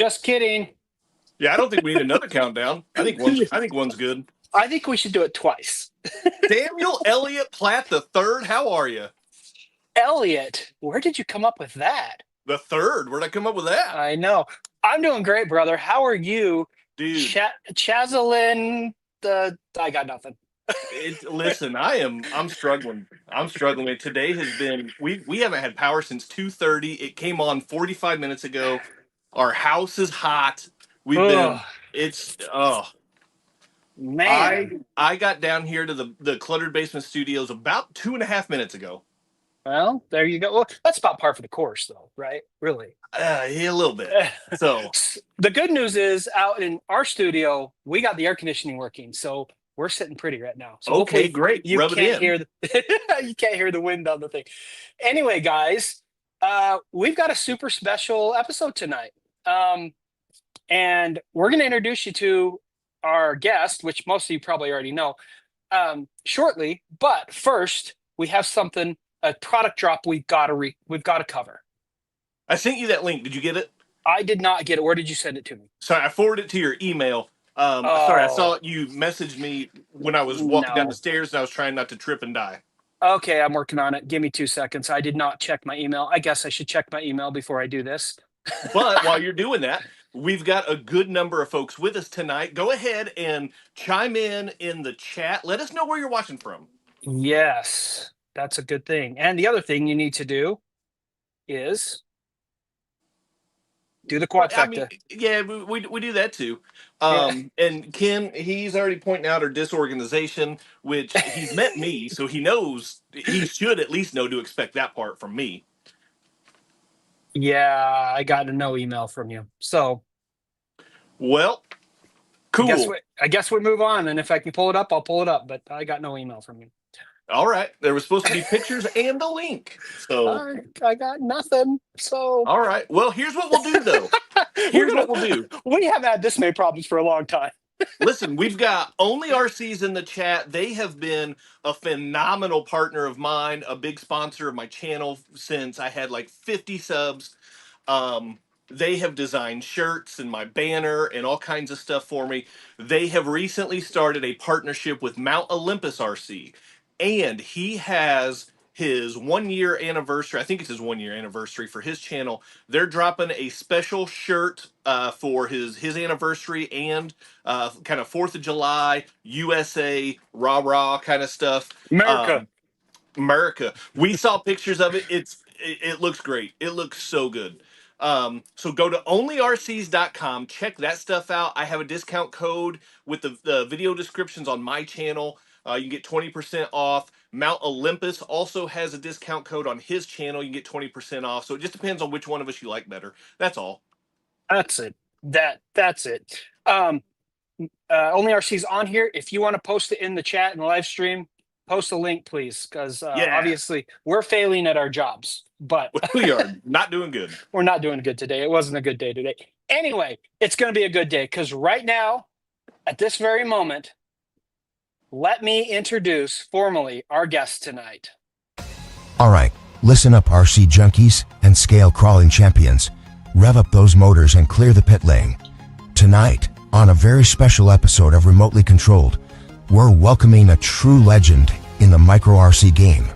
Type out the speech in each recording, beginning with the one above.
Just kidding. Yeah, I don't think we need another countdown. I think one's good. I think we should do it twice. Samuel Elliott Platt the third. How are you? Elliot, where did you come up with that? The third. Where'd I come up with that? I know. I'm doing great, brother. How are you? Dude. Chazalin, I got nothing. Listen, I'm struggling. I'm struggling. Today has been we haven't had power since 2:30. It came on 45 minutes ago. Our house is hot. Man. I got down here to the Cluttered Basement Studios about 2.5 minutes ago. Well, there you go. Well, that's about par for the course, though, right? Really? Yeah, a little bit. So the good news is, out in our studio, we got the air conditioning working, so we're sitting pretty right now. So okay, great. You can't hear you can't hear the wind on the thing. Anyway, guys, we've got a super special episode tonight, and we're going to introduce you to our guest, which most of you probably already know, shortly. But first, we have a product drop we've got to cover. I sent you that link. Did you get it? I did not get it. Where did you send it to me? Sorry, I forwarded it to your email. Sorry, I saw you messaged me when I was walking down the stairs and I was trying not to trip and die. Okay, I'm working on it. Give me 2 seconds. I did not check my email. I guess I should check my email before I do this. But while you're doing that, we've got a good number of folks with us tonight. Go ahead and chime in the chat. Let us know where you're watching from. Yes, that's a good thing. And the other thing you need to do is do the quadfecta. Yeah, we do that too. And Ken, he's already pointing out our disorganization, which he's met me, so he knows he should at least know to expect that part from me. Yeah, I got no email from you. So, well, cool. I guess we move on, and if I can pull it up, I'll pull it up. But I got no email from you. All right, there was supposed to be pictures and a link. So I got nothing. So all right, well, here's what we'll do though. What we'll do. We haven't had this many problems for a long time. Listen, we've got Only RCs in the chat. They have been a phenomenal partner of mine, a big sponsor of my channel since I had like 50 subs. They have designed shirts and my banner and all kinds of stuff for me. They have recently started a partnership with Mount Olympus RC, and he has his 1 year anniversary. I think it's his 1 year anniversary for his channel. They're dropping a special shirt for his anniversary and kind of 4th of July, USA, rah kind of stuff. America. We saw pictures of it. It looks great. It looks so good. So go to onlyrcs.com, check that stuff out. I have a discount code with the video descriptions on my channel. You can get 20% off. Mount Olympus also has a discount code on his channel. You can get 20% off. So it just depends on which one of us you like better. That's all. That's it. That's it. Only RC's on here. If you want to post it in the chat and the live stream, post a link, please, because obviously we're failing at our jobs. But we are not doing good. We're not doing good today. It wasn't a good day today. Anyway, it's going to be a good day because right now, at this very moment, let me introduce formally our guest tonight. All right, listen up, RC junkies and scale crawling champions. Rev up those motors and clear the pit lane. Tonight, on a very special episode of Remotely Controlled, we're welcoming a true legend in the micro RC game.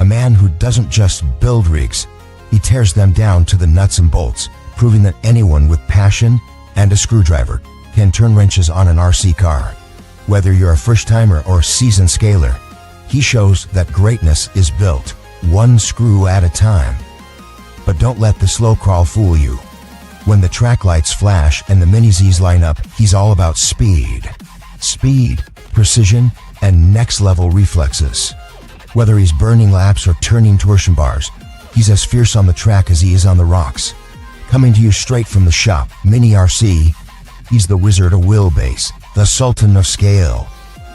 A man who doesn't just build rigs, he tears them down to the nuts and bolts, proving that anyone with passion and a screwdriver can turn wrenches on an RC car. Whether you're a first-timer or seasoned scaler, he shows that greatness is built one screw at a time. But don't let the slow crawl fool you. When the track lights flash and the mini-Zs line up, he's all about speed. Speed, precision, and next-level reflexes. Whether he's burning laps or turning torsion bars, he's as fierce on the track as he is on the rocks. Coming to you straight from the shop, Mini RC, he's the wizard of wheelbase, the sultan of scale,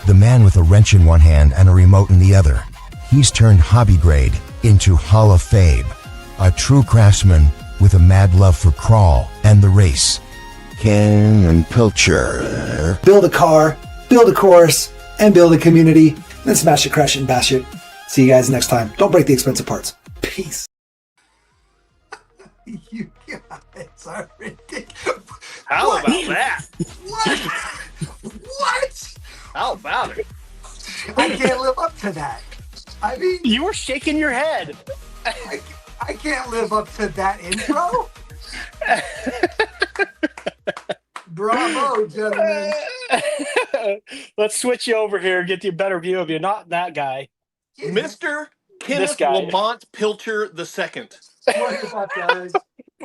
the man with a wrench in one hand and a remote in the other. He's turned hobby grade into Hall of Fame, a true craftsman with a mad love for crawl and the race. Ken Pilcher. Build a car, build a course, and build a community, then smash it, crash it, and bash it. See you guys next time. Don't break the expensive parts. Peace. You guys. are ridiculous. How What? about that? What? What? How about it? I can't live up to that. I mean, You were shaking your head. I can't live up to that intro. Bravo, gentlemen. Let's switch you over here and get you a better view of you. Not that guy. Mr. Kenneth guy. Lamont Pilcher II. What is up, guys?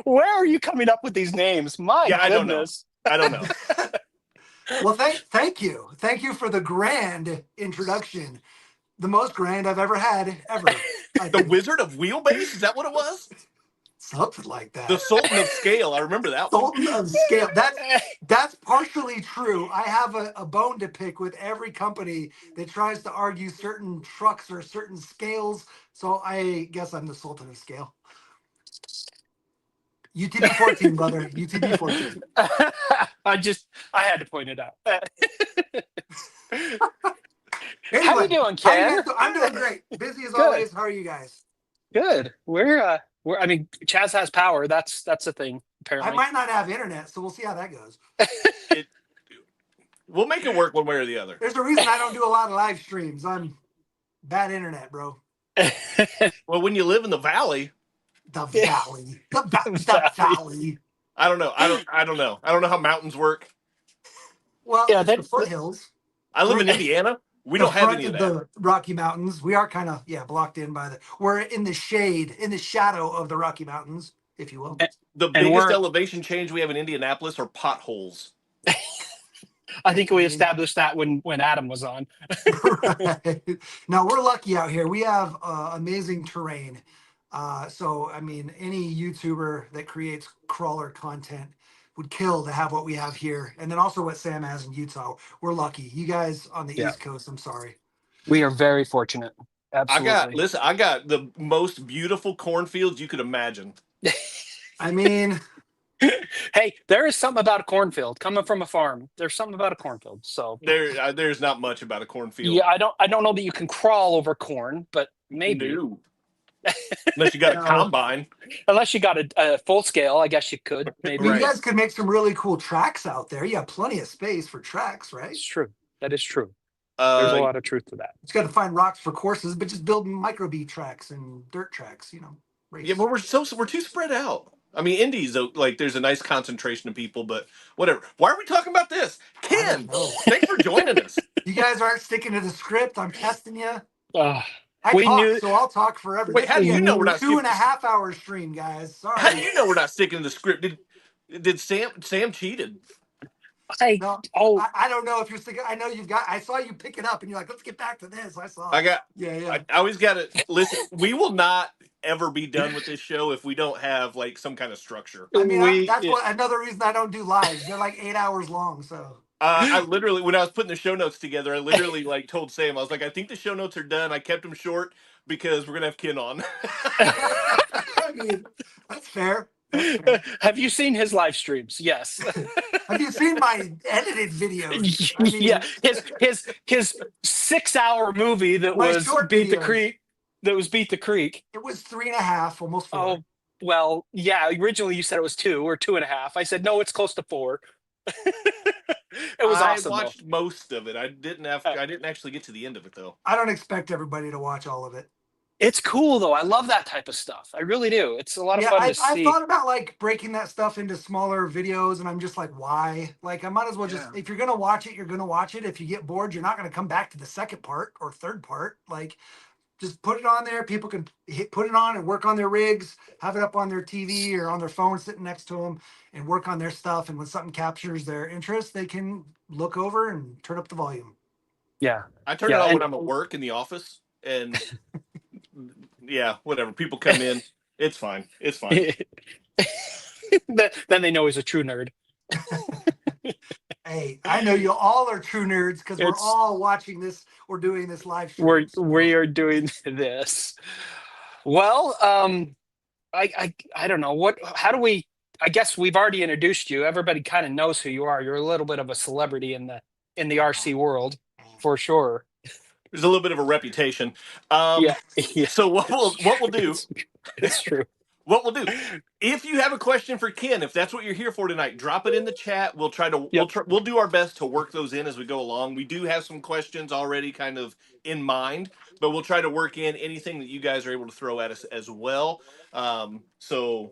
Where are you coming up with these names? My Yeah, goodness. I don't know. Well, thank you. Thank you for the grand introduction. The most grand I've ever had, ever. The Wizard of Wheelbase? Is that what it was? Something like that. The Sultan of Scale. I remember that one. Sultan of Scale. That's partially true. I have a bone to pick with every company that tries to argue certain trucks or certain scales. So I guess I'm the Sultan of Scale. UTB 14, brother. UTB 14. I had to point it out. Anyway, How you doing, Ken? I'm doing great. Busy as Good. always. How are you guys? Good. We're I mean, Chaz has power. That's a thing, apparently. I might not have internet, so we'll see how that goes. We'll make it work one way or the other. There's a reason I don't do a lot of live streams. I'm bad internet, bro. Well, when you live in the valley, The valley. The valley. I don't know. I don't know. I don't know how mountains work. Well, Yeah, the foothills. I live in Indiana. We don't have any of that. The Rocky Mountains. We are kind of blocked in by we're in the shade, in the shadow of the Rocky Mountains, if you will. The biggest elevation change we have in Indianapolis are potholes. I think we established that when Adam was on. Right. Now we're lucky out here. We have amazing terrain. So I mean, any YouTuber that creates crawler content would kill to have what we have here, and then also what Sam has in Utah. We're lucky. You guys on the East Coast, I'm sorry. We are very fortunate. Absolutely. I got the most beautiful cornfields you could imagine. I mean, hey, there is something about a cornfield coming from a farm. There's something about a cornfield. So there's not much about a cornfield. Yeah, I don't know that you can crawl over corn, but maybe. No. Unless you got a combine. Unless you got a full scale, I guess you could. Maybe. You guys could make some really cool tracks out there. You have plenty of space for tracks, right? It's true. That is true. There's a lot of truth to that. It's got to find rocks for courses, but just build micro-B tracks and dirt tracks, race. Yeah, but we're too spread out. I mean, Indy's like there's a nice concentration of people, but whatever. Why are we talking about this? Ken, thanks for joining us. You guys aren't sticking to the script. I'm testing you. So I'll talk forever. Wait, how do you know we're not 2.5 hour stream, guys? Sorry. How do you know we're not sticking to the script? Did Sam cheated? I don't know if you're sticking. I know I saw you pick it up and you're like, let's get back to this. I always got to listen. We will not ever be done with this show if we don't have like some kind of structure. I mean, that's another reason I don't do lives. They're like 8 hours long. So I literally, when I was putting the show notes together, I literally like told Sam, I was like, I think the show notes are done. I kept them short because we're gonna have Ken on. I mean, that's fair. Have you seen his live streams? Yes. Have you seen my edited videos? I mean, yeah, his 6-hour movie that was Beat the Creek. That was Beat the Creek. It was 3.5, almost 4. Oh well, yeah. Originally, you said it was 2 or 2.5. I said no, it's close to 4. It was awesome. I watched most of it. I didn't actually get to the end of it though. I don't expect everybody to watch all of it. It's cool though. I love that type of stuff. I really do. It's a lot of fun to see. I thought about like breaking that stuff into smaller videos, and I'm just like, why? Like, I might as well just if you're gonna watch it, you're gonna watch it. If you get bored, you're not gonna come back to the second part or third part. Like, just put it on there. People can put it on and work on their rigs, have it up on their TV or on their phone sitting next to them and work on their stuff. And when something captures their interest, they can look over and turn up the volume. Yeah. I turn it on when I'm at work in the office and yeah, whatever. People come in. It's fine. It's fine. Then they know he's a true nerd. Hey, I know you all are true nerds because we're all watching this or doing this live stream. We are doing this. Well, I don't know how do we. I guess we've already introduced you. Everybody kind of knows who you are. You're a little bit of a celebrity in the RC world, for sure. There's a little bit of a reputation. Yeah. So what we'll do? It's true. What we'll do, if you have a question for Ken, if that's what you're here for tonight, drop it in the chat. We'll try to Yep. we'll do our best to work those in as we go along. We do have some questions already kind of in mind, but we'll try to work in anything that you guys are able to throw at us as well. So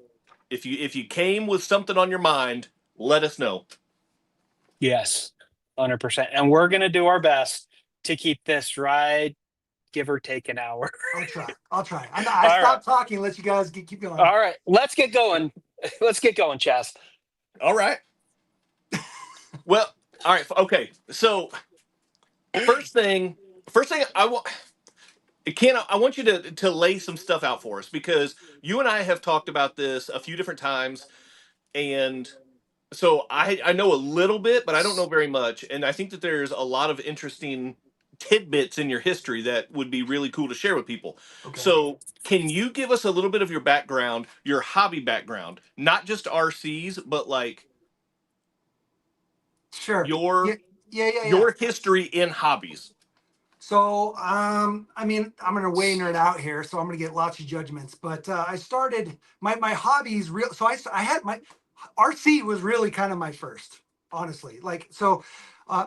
if you came with something on your mind, let us know. Yes, 100%. And we're gonna do our best to keep this right, give or take an hour. I'll try. I All right. stopped talking. Let you guys keep going. All right. Let's get going. Let's get going, Chaz. All right. Well, all right. Okay. So first thing I want. Ken, I want you to lay some stuff out for us because you and I have talked about this a few different times, and so I know a little bit, but I don't know very much, and I think that there's a lot of interesting tidbits in your history that would be really cool to share with people. Okay. So, can you give us a little bit of your background, your hobby background, not just RCs, but like Sure. your Yeah. your history in hobbies? So, I mean, I'm gonna way nerd out here, so I'm gonna get lots of judgments. But I started my hobbies real. So I had my RC was really kind of my first, honestly. Like so,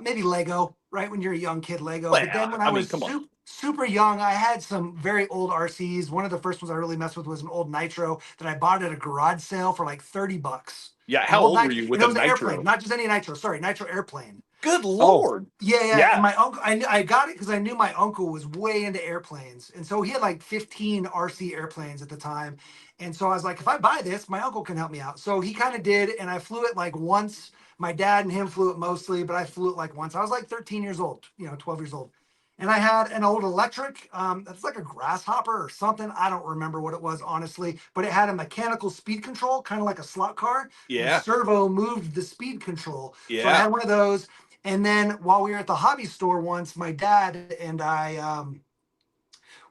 maybe Lego, right? When you're a young kid, Lego. But then Well, when I I mean, was come on. super young, I had some very old RCs. One of the first ones I really messed with was an old Nitro that I bought at a garage sale for like $30. Yeah, An how old old were Nitro, you and with it a was an airplane, Nitro? not just any Nitro. Sorry, Nitro airplane. Good Oh, Lord. Yeah. And yeah. my uncle, I got it because I knew my uncle was way into airplanes. And so he had like 15 RC airplanes at the time. And so I was like, if I buy this, my uncle can help me out. So he kind of did. And I flew it like once. My dad and him flew it mostly, but I flew it like once. I was like 13 years old, 12 years old. And I had an old electric, that's like a grasshopper or something. I don't remember what it was, honestly, but it had a mechanical speed control, kind of like a slot car. And a Yeah. servo moved the speed control. So I Yeah. had one of those. And then while we were at the hobby store once, my dad and I,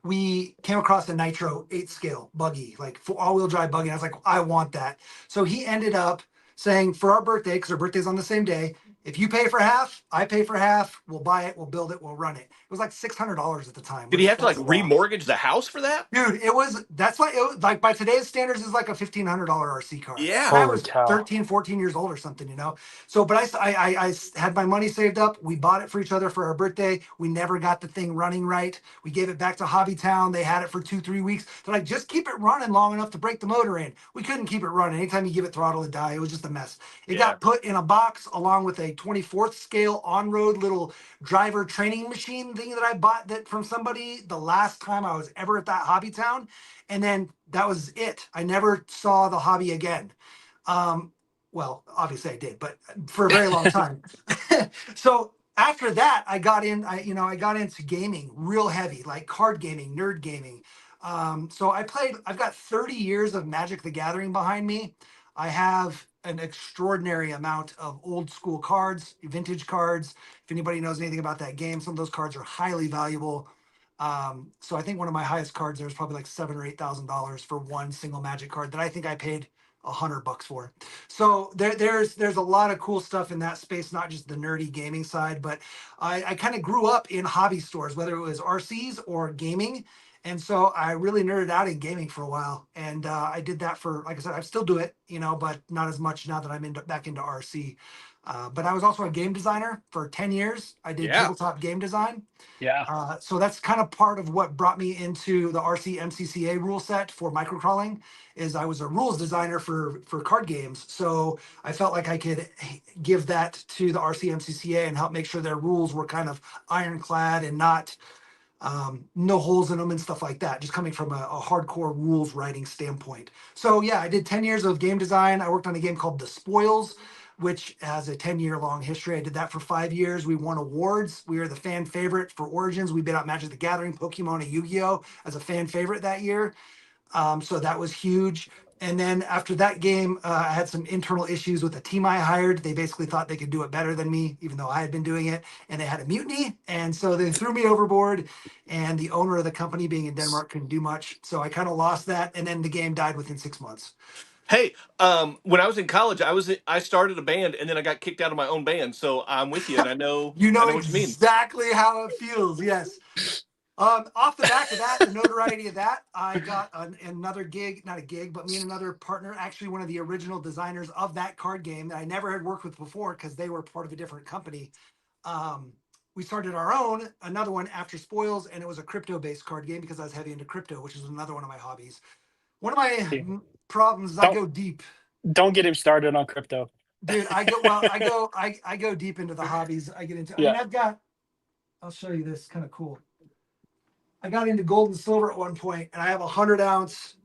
we came across a Nitro 8 scale buggy, like for all-wheel drive buggy. And I was like, I want that. So he ended up saying for our birthday, because our birthday's on the same day, if you pay for half, I pay for half. We'll buy it, we'll build it, we'll run it. It was like $600 at the time, Did he which have to like that's a lot. remortgage the house for that? Dude, that's like, it was like by today's standards, is like a $1,500 RC car. Yeah. And I Holy was cow. 13, 14 years old or something. So, but I had my money saved up. We bought it for each other for our birthday. We never got the thing running right. We gave it back to Hobbytown. They had it for 2-3 weeks. They're like, just keep it running long enough to break the motor in. We couldn't keep it running. Anytime you give it throttle, it die. It was just a mess. It Yeah. got put in a box along with a 24th scale on-road little driver training machine thing that I bought that from somebody the last time I was ever at that Hobbytown. And then that was it. I never saw the hobby again. Well, obviously I did, but for a very long time. So after that, I got into gaming real heavy, like card gaming, nerd gaming. So I've got 30 years of Magic the Gathering behind me. I have an extraordinary amount of old school cards, vintage cards. If anybody knows anything about that game, some of those cards are highly valuable. So I think one of my highest cards there was probably like $7,000 or $8,000 for one single Magic card that I think I paid $100 for. So there's a lot of cool stuff in that space, not just the nerdy gaming side, but I kind of grew up in hobby stores, whether it was RCs or gaming. And so I really nerded out in gaming for a while. And I did that for, like I said, I still do it, but not as much now that I'm back into RC. But I was also a game designer for 10 years. I did tabletop game design. Yeah. So that's kind of part of what brought me into the RC MCCA rule set for microcrawling. Is I was a rules designer for card games. So I felt like I could give that to the RC MCCA and help make sure their rules were kind of ironclad and not no holes in them and stuff like that, just coming from a hardcore rules writing standpoint. So yeah, I did 10 years of game design. I worked on a game called The Spoils, which has a 10-year long history. I did that for 5 years. We won awards. We were the fan favorite for Origins. We beat out Magic the Gathering, Pokemon, and Yu-Gi-Oh! As a fan favorite that year. So that was huge. And then after that game, I had some internal issues with the team I hired. They basically thought they could do it better than me, even though I had been doing it. And they had a mutiny. And so they threw me overboard. And the owner of the company, being in Denmark, couldn't do much. So I kind of lost that. And then the game died within 6 months. Hey, when I was in college, I started a band and then I got kicked out of my own band. So I'm with you, and I know You know what you mean. exactly how it feels. Yes. Off the back of that, the notoriety of that, I got another gig, not a gig, but me and another partner, actually one of the original designers of that card game that I never had worked with before because they were part of a different company. We started our own, another one after Spoils, and it was a crypto-based card game because I was heavy into crypto, which is another one of my hobbies. One of my problems is I go deep. Don't get him started on crypto. Dude, I go deep into the hobbies. I get into, I mean, I'll show you this, kind of cool. I got into gold and silver at one point, and I have a 100-ounce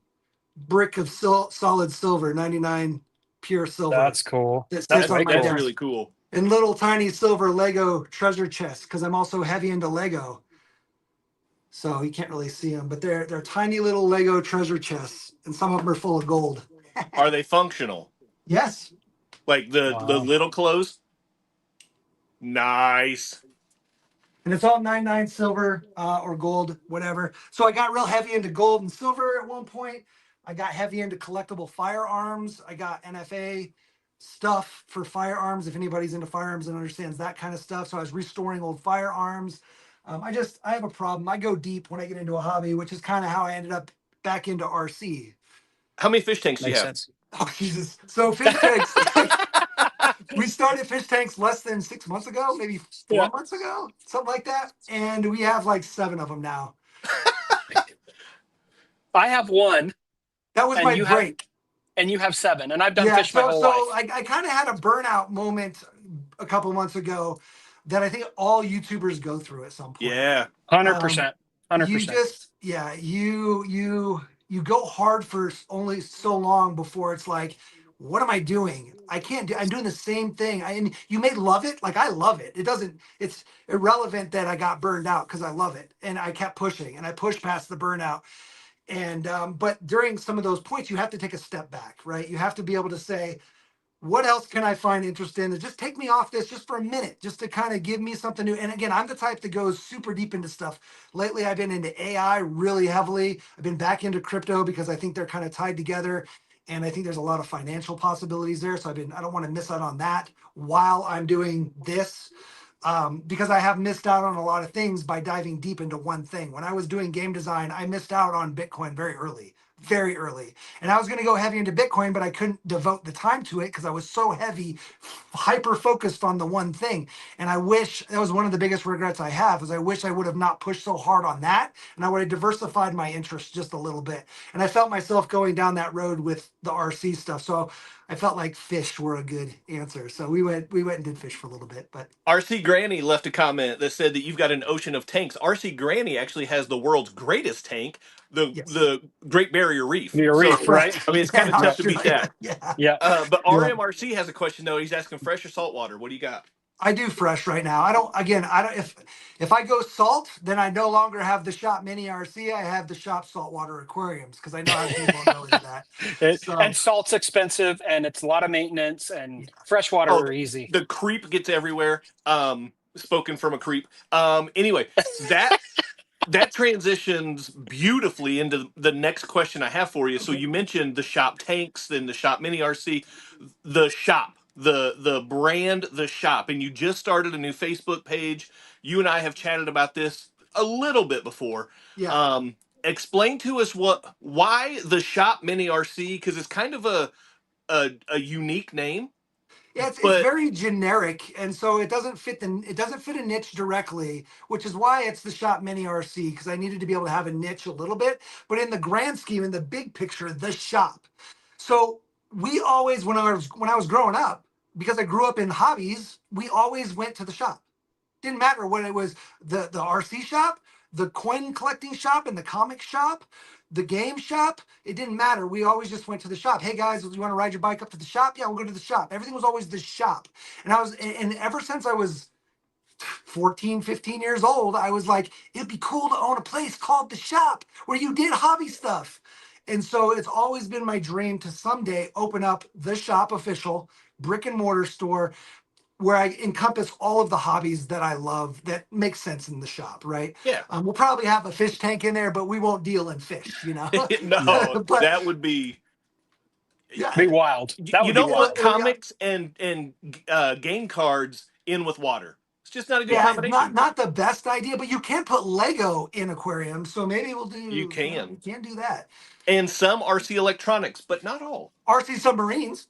brick of solid silver, 99 pure silver. That's cool. That's really cool. And little tiny silver Lego treasure chests, because I'm also heavy into Lego. So you can't really see them, but they're tiny little Lego treasure chests, and some of them are full of gold. Are they functional? Yes. Like the little clothes? Nice. And it's all 99 silver or gold, whatever. So I got real heavy into gold and silver at one point. I got heavy into collectible firearms. I got NFA stuff for firearms, if anybody's into firearms and understands that kind of stuff. So I was restoring old firearms. I have a problem. I go deep when I get into a hobby, which is kind of how I ended up back into RC. How many fish tanks do you have? Oh, Jesus. So fish tanks. We started fish tanks less than 6 months ago, maybe 4 months ago, something like that. And we have like 7 of them now. I have 1. That was my break. And you have 7. And I've done fish my whole life. So I kind of had a burnout moment a couple months ago that I think all YouTubers go through at some point. Yeah. 100%. 100%. You go hard for only so long before it's like, what am I doing? I'm doing the same thing. And you may love it. Like I love it. It's irrelevant that I got burned out because I love it. And I kept pushing and I pushed past the burnout. And, but during some of those points, you have to take a step back, right? You have to be able to say, what else can I find interest in? Just take me off this just for a minute, just to kind of give me something new. And again, I'm the type that goes super deep into stuff. Lately, I've been into AI really heavily. I've been back into crypto because I think they're kind of tied together. And I think there's a lot of financial possibilities there. So I don't want to miss out on that while I'm doing this. Because I have missed out on a lot of things by diving deep into one thing. When I was doing game design, I missed out on Bitcoin very early. And I was going to go heavy into Bitcoin, but I couldn't devote the time to it because I was so heavy, hyper focused on the one thing. And I wish that was one of the biggest regrets I have is I wish I would have not pushed so hard on that. And I would have diversified my interests just a little bit. And I felt myself going down that road with the RC stuff. So I felt like fish were a good answer. So we went and did fish for a little bit. But RC Granny left a comment that said that you've got an ocean of tanks. RC Granny actually has the world's greatest tank, the Great Barrier Reef. Right? I mean, it's kind of tough to beat that. Yeah. But RMRC has a question though. He's asking fresh or salt water. What do you got? I do fresh right now. If I go salt, then I no longer have the shop mini RC. I have the shop saltwater aquariums because I know how people go into that. And salt's expensive and it's a lot of maintenance and freshwater are easy. The creep gets everywhere. Spoken from a creep. Anyway, that transitions beautifully into the next question I have for you. So you mentioned the shop tanks, then the shop mini RC, the shop. The brand, the shop, and you just started a new Facebook page. You and I have chatted about this a little bit before. Yeah. Explain to us why the shop mini RC, because it's kind of a unique name. Yeah, it's very generic, and so it doesn't fit a niche directly, which is why it's the shop mini RC because I needed to be able to have a niche a little bit, but in the grand scheme, in the big picture, the shop. So we always, when I was growing up, because I grew up in hobbies, we always went to the shop. Didn't matter what it was, the RC shop, the coin collecting shop, and the comic shop, the game shop. It didn't matter. We always just went to the shop. Hey guys, you want to ride your bike up to the shop? Yeah, we'll go to the shop. Everything was always the shop. And ever since I was 14, 15 years old, I was like, it'd be cool to own a place called the shop where you did hobby stuff. And so it's always been my dream to someday open up the shop official brick and mortar store where I encompass all of the hobbies that I love that make sense in the shop, right? Yeah. We'll probably have a fish tank in there, but we won't deal in fish, you know? No, but, that would be... Be wild. You don't want comics and game cards in with water. It's just not a good Yeah, combination. not the best idea, but you can put Lego in aquariums, so maybe we'll do. You can. We can do that. And some RC electronics, but not all. RC submarines,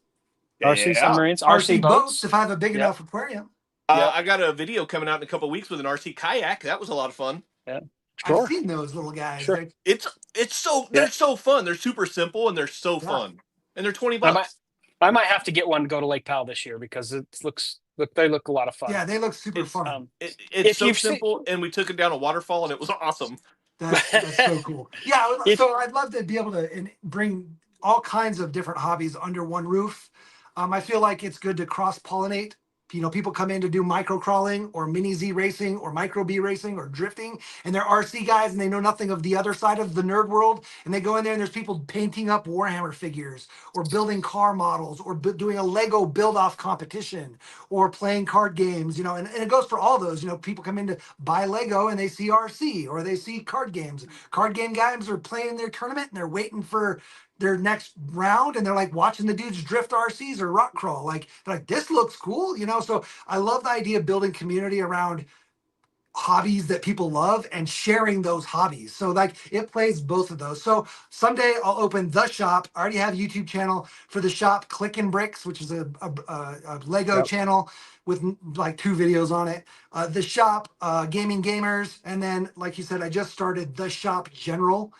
RC submarines, RC RC boats. boats. If I have a big Yep. enough aquarium. Yep. I got a video coming out in a couple of weeks with an RC kayak. That was a lot of fun. Yeah. I've Sure. seen those little guys. Sure. It's so Yeah. they're so fun. They're super simple and they're so fun. And they're $20. I might have to get one to go to Lake Powell this year because they look a lot of fun. Yeah, they look super fun. It's so simple, and we took it down a waterfall, and it was awesome. That's so cool. Yeah, so I'd love to be able to bring all kinds of different hobbies under one roof. I feel like it's good to cross-pollinate. You know, people come in to do micro crawling or mini Z racing or micro B racing or drifting, and they're RC guys and they know nothing of the other side of the nerd world. And they go in there and there's people painting up Warhammer figures or building car models or doing a Lego build-off competition or playing card games, you know, and it goes for all those. You know, people come in to buy Lego and they see RC or they see card games. Card game guys are playing their tournament and they're waiting for their next round and they're like watching the dudes drift RCs or rock crawl. Like, they're like, this looks cool, you know? So I love the idea of building community around hobbies that people love and sharing those hobbies. So like it plays both of those. So someday I'll open the shop. I already have a YouTube channel for the shop, Click and Bricks, which is a Lego channel with like 2 videos on it. The shop, Gaming Gamers. And then, like you said, I just started the shop General,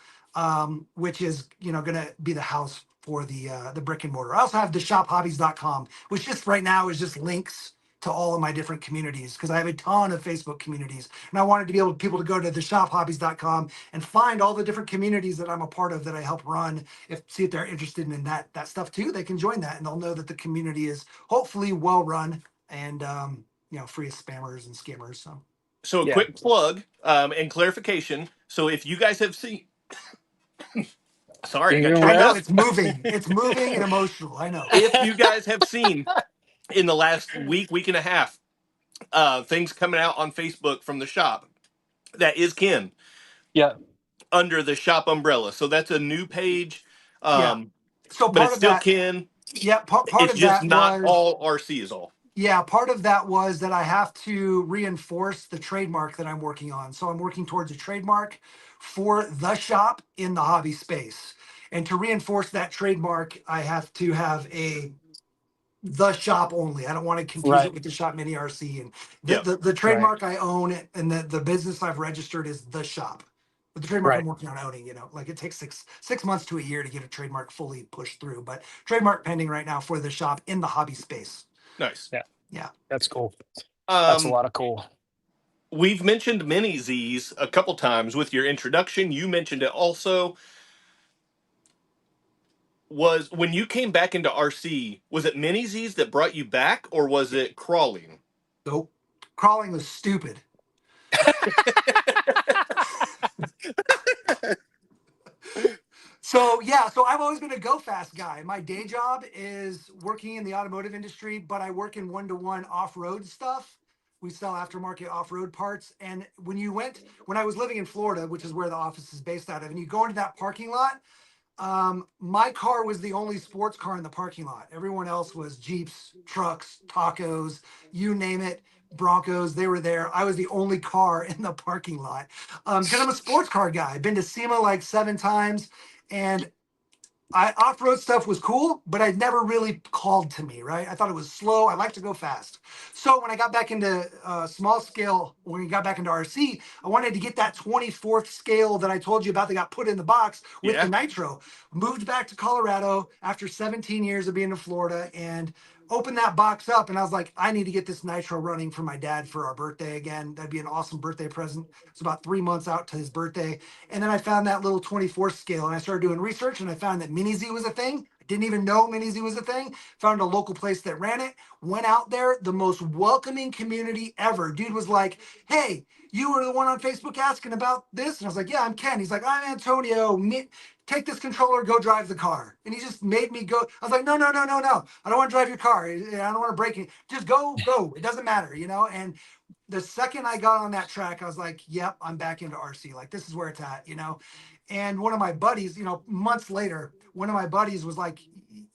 which is, you know, going to be the house for the brick and mortar. I also have theshophobbies.com, which just right now is just links to all of my different communities because I have a ton of Facebook communities. And I wanted to be able people to go to theshophobbies.com and find all the different communities that I'm a part of that I help run. See if they're interested in that stuff too, they can join that and they'll know that the community is hopefully well run and you know, free of spammers and scammers. So a quick plug and clarification. So if you guys have seen sorry, I know it's moving and emotional. I know. If you guys have seen in the last week and a half, things coming out on Facebook from the shop, that is Ken. Yeah. Under the shop umbrella. So that's a new page. So but part it's of still that, Ken. Yeah, part it's of just that not was, all RC is all. Yeah, part of that was that I have to reinforce the trademark that I'm working on. So I'm working towards a trademark for the shop in the hobby space. And to reinforce that trademark, I have to have the shop only. I don't want to confuse it with the shop mini RC. And the trademark I own and the business I've registered is the shop. But the trademark I'm working on owning, you know, like it takes six months to a year to get a trademark fully pushed through. But trademark pending right now for the shop in the hobby space. Nice. Yeah. That's cool. That's a lot of cool. We've mentioned mini Z's a couple times with your introduction. You mentioned it also. Was when you came back into RC, was it mini Z's that brought you back or was it crawling? Nope. Crawling was stupid. So I've always been a go fast guy. My day job is working in the automotive industry, but I work in one-to-one off-road stuff. We sell aftermarket off-road parts. And when I was living in Florida, which is where the office is based out of, and you go into that parking lot, my car was the only sports car in the parking lot. Everyone else was Jeeps, trucks, tacos, you name it. Broncos, they were there. I was the only car in the parking lot because I'm a sports car guy. I've been to SEMA like 7 times, and off-road stuff was cool, but I'd never really called to me, right? I thought it was slow. I like to go fast. So when I got back into small scale, when we got back into RC, I wanted to get that 24th scale that I told you about that got put in the box with the Nitro. Moved back to Colorado after 17 years of being in Florida and opened that box up. And I was like, I need to get this Nitro running for my dad for our birthday again. That'd be an awesome birthday present. It's about 3 months out to his birthday. And then I found that little 24th scale and I started doing research and I found that Mini Z was a thing. I didn't even know Mini Z was a thing. Found a local place that ran it. Went out there, the most welcoming community ever. Dude was like, hey, you were the one on Facebook asking about this? And I was like, yeah, I'm Ken. He's like, I'm Antonio. Take this controller, go drive the car. And he just made me go. I was like, no. I don't want to drive your car. I don't want to break it. Just go. It doesn't matter, you know? And the second I got on that track, I was like, yep, I'm back into RC. Like, this is where it's at, you know? And one of my buddies, you know, months later, was like,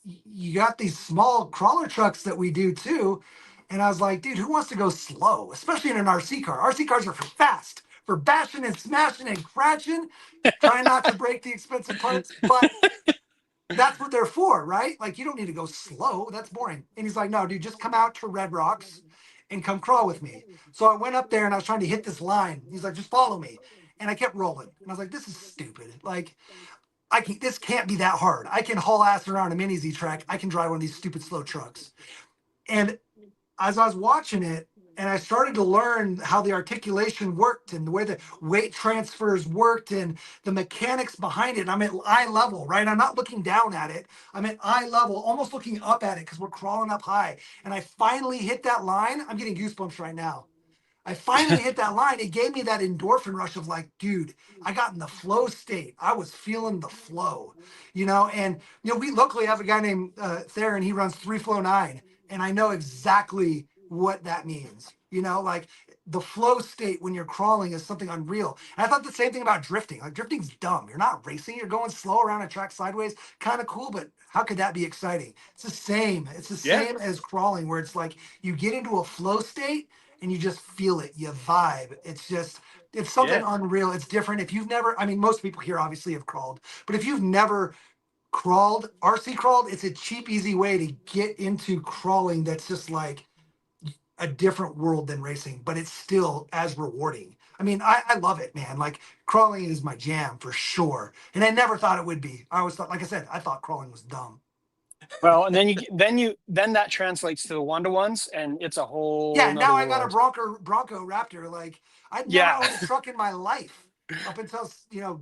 you got these small crawler trucks that we do too. And I was like, dude, who wants to go slow, especially in an RC car? RC cars are for fast, for bashing and smashing and crashing, trying not to break the expensive parts. But that's what they're for, right? Like, you don't need to go slow. That's boring. And he's like, no, dude, just come out to Red Rocks and come crawl with me. So I went up there and I was trying to hit this line. He's like, just follow me. And I kept rolling. And I was like, this is stupid. Like, this can't be that hard. I can haul ass around a mini Z track. I can drive one of these stupid slow trucks. And as I was watching it, and I started to learn how the articulation worked and the way the weight transfers worked and the mechanics behind it. And I'm at eye level, right? I'm not looking down at it. I'm at eye level, almost looking up at it because we're crawling up high. And I finally hit that line. I'm getting goosebumps right now. I finally hit that line. It gave me that endorphin rush of like, dude, I got in the flow state. I was feeling the flow, and, we luckily have a guy named Theron. He runs 3Flow9. And I know exactly what that means. Like the flow state when you're crawling is something unreal. And I thought the same thing about drifting. Like drifting's dumb. You're not racing. You're going slow around a track sideways. Kind of cool, but how could that be exciting? It's the same. It's the same as crawling, where it's like you get into a flow state and you just feel it. You vibe. It's something unreal. It's different. If you've never, I mean, most people here obviously have crawled, but if you've never RC crawled, it's a cheap, easy way to get into crawling that's just like a different world than racing, but it's still as rewarding. I mean, I love it, man. Like crawling is my jam for sure. And I never thought it would be. I always thought, like I said, I thought crawling was dumb. Well, and then that translates to the one-to-ones, and it's a whole now I world. got a Bronco Raptor. Like I'd never owned a truck in my life up until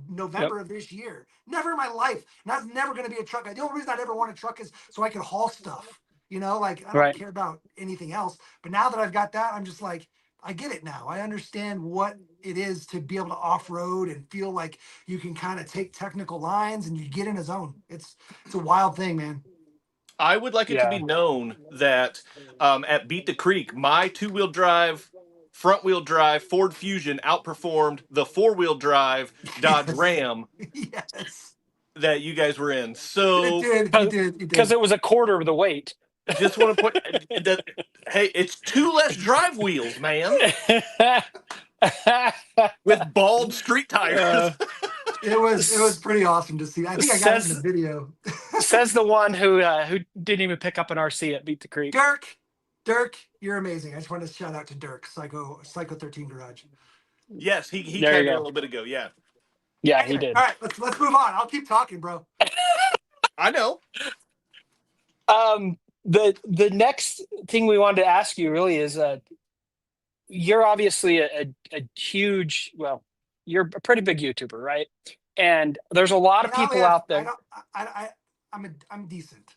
November of this year. Never in my life. And that's never going to be a truck. The only reason I'd ever want a truck is so I could haul stuff. Like I don't care about anything else. But now that I've got that, I'm just like, I get it now. I understand what it is to be able to off-road and feel like you can kind of take technical lines and you get in a zone. It's a wild thing, man. I would like it to be known that at Beat the Creek, my two-wheel drive, front-wheel drive Ford Fusion outperformed the four-wheel drive Dodge Ram that you guys were in. So it did. Because it was a quarter of the weight. Just want to put hey, it's 2 less drive wheels, man. With bald street tires. It was pretty awesome to see. I think I got it in the video. Says the one who didn't even pick up an RC at Beat the Creek. Dirk, you're amazing. I just wanted to shout out to Dirk, Psycho 13 Garage. Yes, he came in a little bit ago. Yeah, anyway, he did. All right, let's move on. I'll keep talking, bro. I know. The next thing we wanted to ask you really is you're obviously a huge, well, you're a pretty big YouTuber, right? And there's a lot of people out there. I'm decent.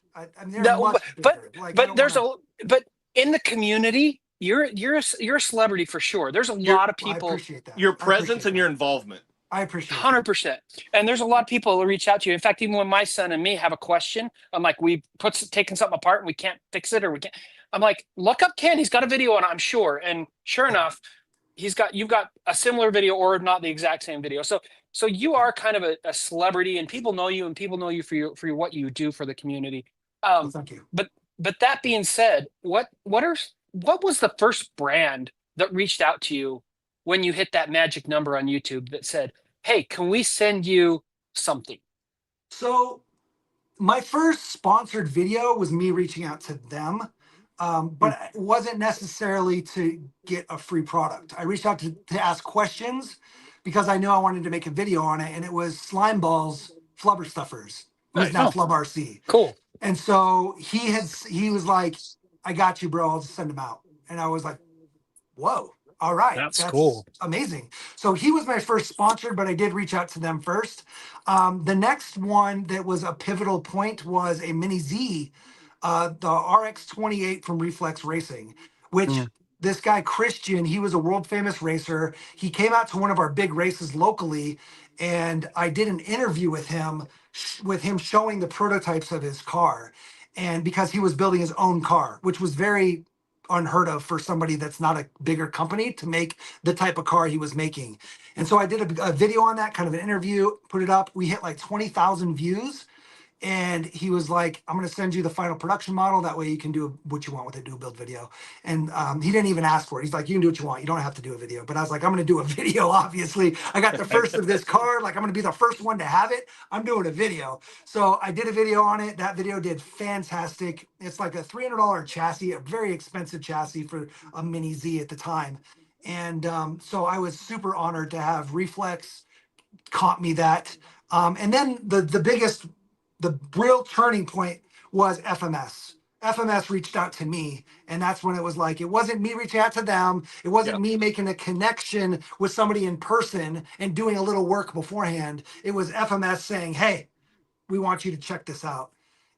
But in the community, you're a celebrity for sure. There's a lot of people. I appreciate that. Your presence and your involvement. I appreciate 100%. And there's a lot of people who reach out to you. In fact, even when my son and me have a question, I'm like, taking something apart and we can't fix it, or we can't. I'm like, look up Ken. He's got a video on it, I'm sure. And sure enough, you've got a similar video, or not the exact same video. So you are kind of a celebrity, and people know you, for what you do for the community. Thank you. But that being said, what was the first brand that reached out to you when you hit that magic number on YouTube that said, hey, can we send you something? So my first sponsored video was me reaching out to them, but it wasn't necessarily to get a free product. I reached out to ask questions because I knew I wanted to make a video on it, and it was Slime Ball's Flubber Stuffers, who's now Flub RC. Cool. And so he was like, I got you, bro. I'll just send them out. And I was like, whoa. All right. That's cool. Amazing. So he was my first sponsor, but I did reach out to them first. The next one that was a pivotal point was a Mini Z, the RX-28 from Reflex Racing, which this guy, Christian, he was a world famous racer. He came out to one of our big races locally, and I did an interview with him showing the prototypes of his car. And because he was building his own car, which was very unheard of for somebody that's not a bigger company to make the type of car he was making. And so I did a video on that, kind of an interview, put it up. We hit like 20,000 views. And he was like, I'm going to send you the final production model. That way you can do what you want with it, do a build video. And he didn't even ask for it. He's like, you can do what you want. You don't have to do a video. But I was like, I'm going to do a video, obviously. I got the first of this card. Like, I'm going to be the first one to have it. I'm doing a video. So I did a video on it. That video did fantastic. It's like a $300 chassis, a very expensive chassis for a Mini Z at the time. And so I was super honored to have Reflex caught me that. And then the real turning point was FMS. FMS reached out to me, and that's when it was like, it wasn't me reaching out to them. It wasn't me making a connection with somebody in person and doing a little work beforehand. It was FMS saying, hey, we want you to check this out.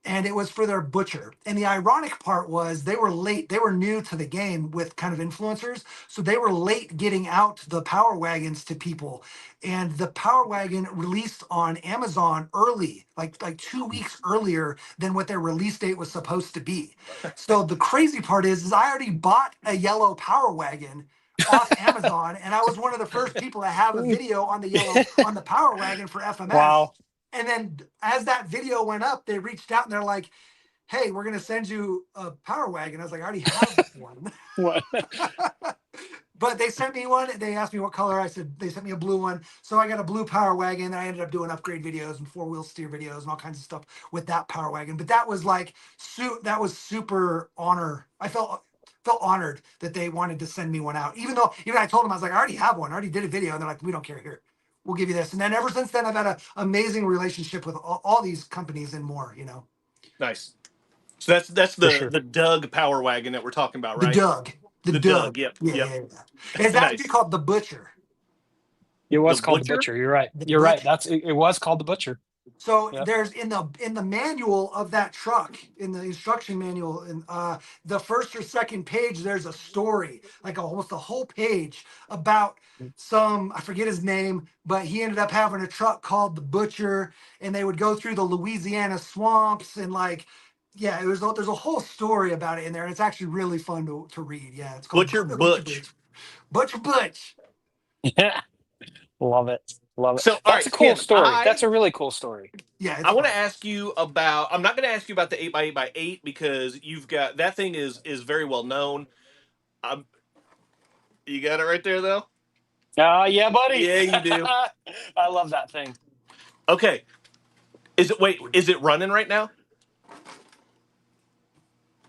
And it was for their butcher. And the ironic part was they were late. They were new to the game with kind of influencers. So they were late getting out the Power Wagons to people. And the Power Wagon released on Amazon early, like 2 weeks earlier than what their release date was supposed to be. So the crazy part is I already bought a yellow Power Wagon off Amazon. And I was one of the first people to have a video on the Power Wagon for FMS. Wow. And then as that video went up, they reached out and they're like, hey, we're going to send you a Power Wagon. I was like, I already have one. What? But they sent me one. They asked me what color. I said, they sent me a blue one. So I got a blue Power Wagon. And I ended up doing upgrade videos and 4-wheel steer videos and all kinds of stuff with that Power Wagon. But that was like, that was super honor. I felt honored that they wanted to send me one out. Even I told them, I was like, I already have one. I already did a video. And they're like, we don't care here. We'll give you this. And then ever since then, I've had an amazing relationship with all these companies and more, Nice. So that's the sure. the Doug Power Wagon that we're talking about, right? The Doug. Yep. Yeah. It's actually called the Butcher. It was The called Butcher? the Butcher. You're right. The You're right. Butcher. It was called the Butcher. So Yep. there's in the manual of that truck, in the instruction manual, in the first or second page, there's a story, like almost a whole page about I forget his name, but he ended up having a truck called the Butcher, and they would go through the Louisiana swamps and there's a whole story about it in there, and it's actually really fun to read. Yeah, it's called Butcher Butch. Butcher Butch. Yeah. Love it. So, all That's right, a cool Ken, story. That's a really cool story. Yeah, I want to ask you about. I'm not going to ask you about the 8x8x8 because you've got that thing is very well known. You got it right there, though. Yeah, buddy. Yeah, you do. I love that thing. Okay. Is it running right now?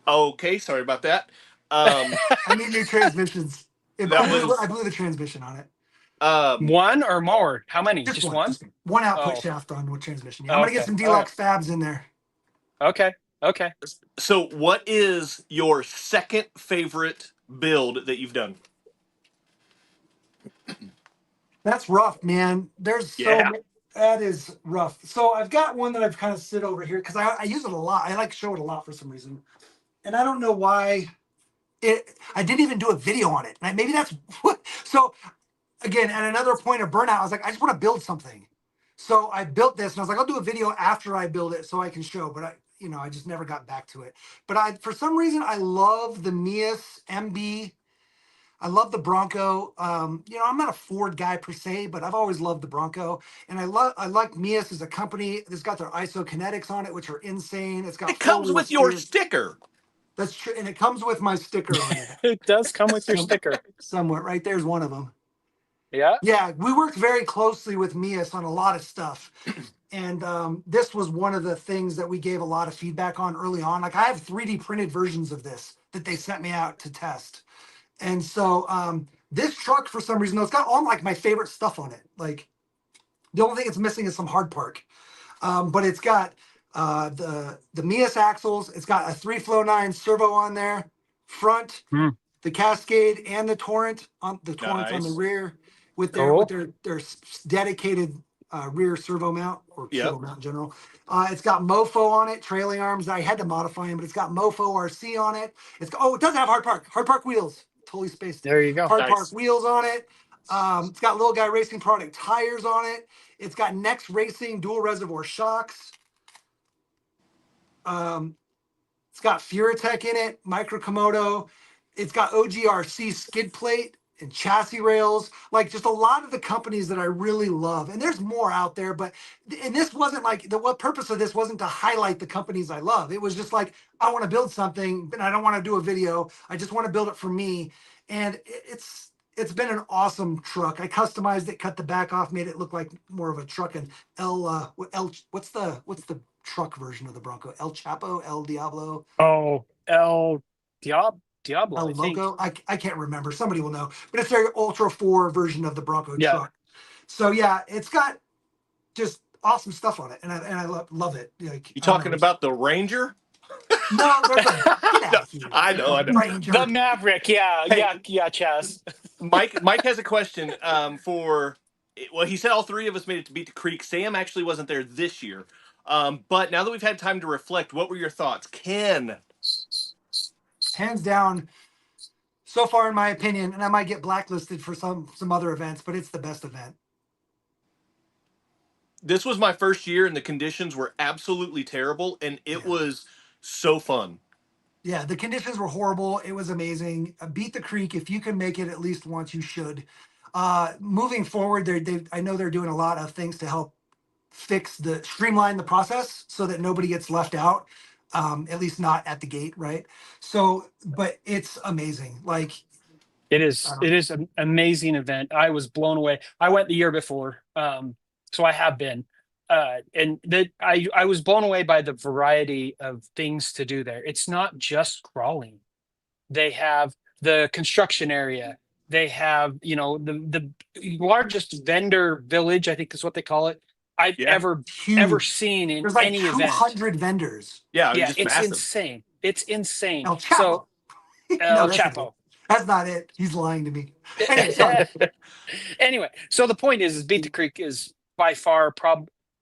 Okay, sorry about that. I need new transmissions. I blew the transmission on it. One or more? How many? Just one? Just one output shaft on with transmission. Yeah, I'm Okay. gonna get some deluxe fabs in there. Okay. So, what is your second favorite build that you've done? That's rough, man. That is rough. So I've got one that I've kind of sit over here because I use it a lot. I like to show it a lot for some reason, and I don't know why. I didn't even do a video on it. Maybe that's what. So again, at another point of burnout, I was like, I just want to build something. So I built this, and I was like, I'll do a video after I build it so I can show. But I just never got back to it. But for some reason, I love the Mias MB. I love the Bronco. I'm not a Ford guy per se, but I've always loved the Bronco. And I like Mias as a company. It's got their ISO kinetics on it, which are insane. It comes with your sticker. That's true. And it comes with my sticker on it. It does come with your sticker. Somewhere. Right there's one of them. Yeah. Yeah, we worked very closely with Mias on a lot of stuff. And this was one of the things that we gave a lot of feedback on early on. Like I have 3D printed versions of this that they sent me out to test. And so this truck, for some reason, though, it's got all like my favorite stuff on it. Like the only thing it's missing is some hard park. But it's got the Mias axles. It's got a 3-flow-9 servo on there, front, the Cascade and the Torrent on the the rear with their dedicated rear servo mount or servo mount in general. It's got Mofo on it, trailing arms. I had to modify them, but it's got Mofo RC on it. It doesn't have hard park wheels. Totally spaced. There you go. Hard park wheels on it. It's got Little Guy Racing product tires on it. It's got Next Racing dual reservoir shocks. It's got Furatech in it, Micro Komodo. It's got OGRC skid plate and chassis rails, like just a lot of the companies that I really love. And there's more out there, but and this wasn't like what purpose of this wasn't to highlight the companies I love. It was just like I want to build something, but I don't want to do a video. I just want to build it for me. And it's been an awesome truck. I customized it, cut the back off, made it look like more of a truck. And what's the truck version of the Bronco? El Chapo, El Diablo, Oh, Diablo, El I think. Loco. I can't remember. Somebody will know. But it's their Ultra 4 version of the Bronco Yeah. truck. So yeah, it's got just awesome stuff on it, and I love it. Like, You talking about the Ranger? No, there's a get out of here. I know. Ranger. The Maverick. Yeah, Hey. yeah, Chaz. Mike has a question for. Well, he said all three of us made it to Beat the Creek. Sam actually wasn't there this year. But now that we've had time to reflect, what were your thoughts? Ken? Hands down, so far in my opinion, and I might get blacklisted for some other events, but it's the best event. This was my first year, and the conditions were absolutely terrible, and it was so fun. Yeah, the conditions were horrible. It was amazing. Beat the Creek. If you can make it at least once, you should. Moving forward, I know they're doing a lot of things to help streamline the process so that nobody gets left out. At least not at the gate, right? So, but it's amazing. Like It is an amazing event. I was blown away. I went the year before, so I have been, and that I was blown away by the variety of things to do there. It's not just crawling. They have the construction area. They have, the largest vendor village, I think is what they call it, I've ever seen in There's like any 200 vendors. Yeah, Yeah, it's massive. insane. It's insane. El Chapo. So El that's Chapo. That's not it. He's lying to me. Anyway, sorry. Anyway, so the point is Beat the Creek is by far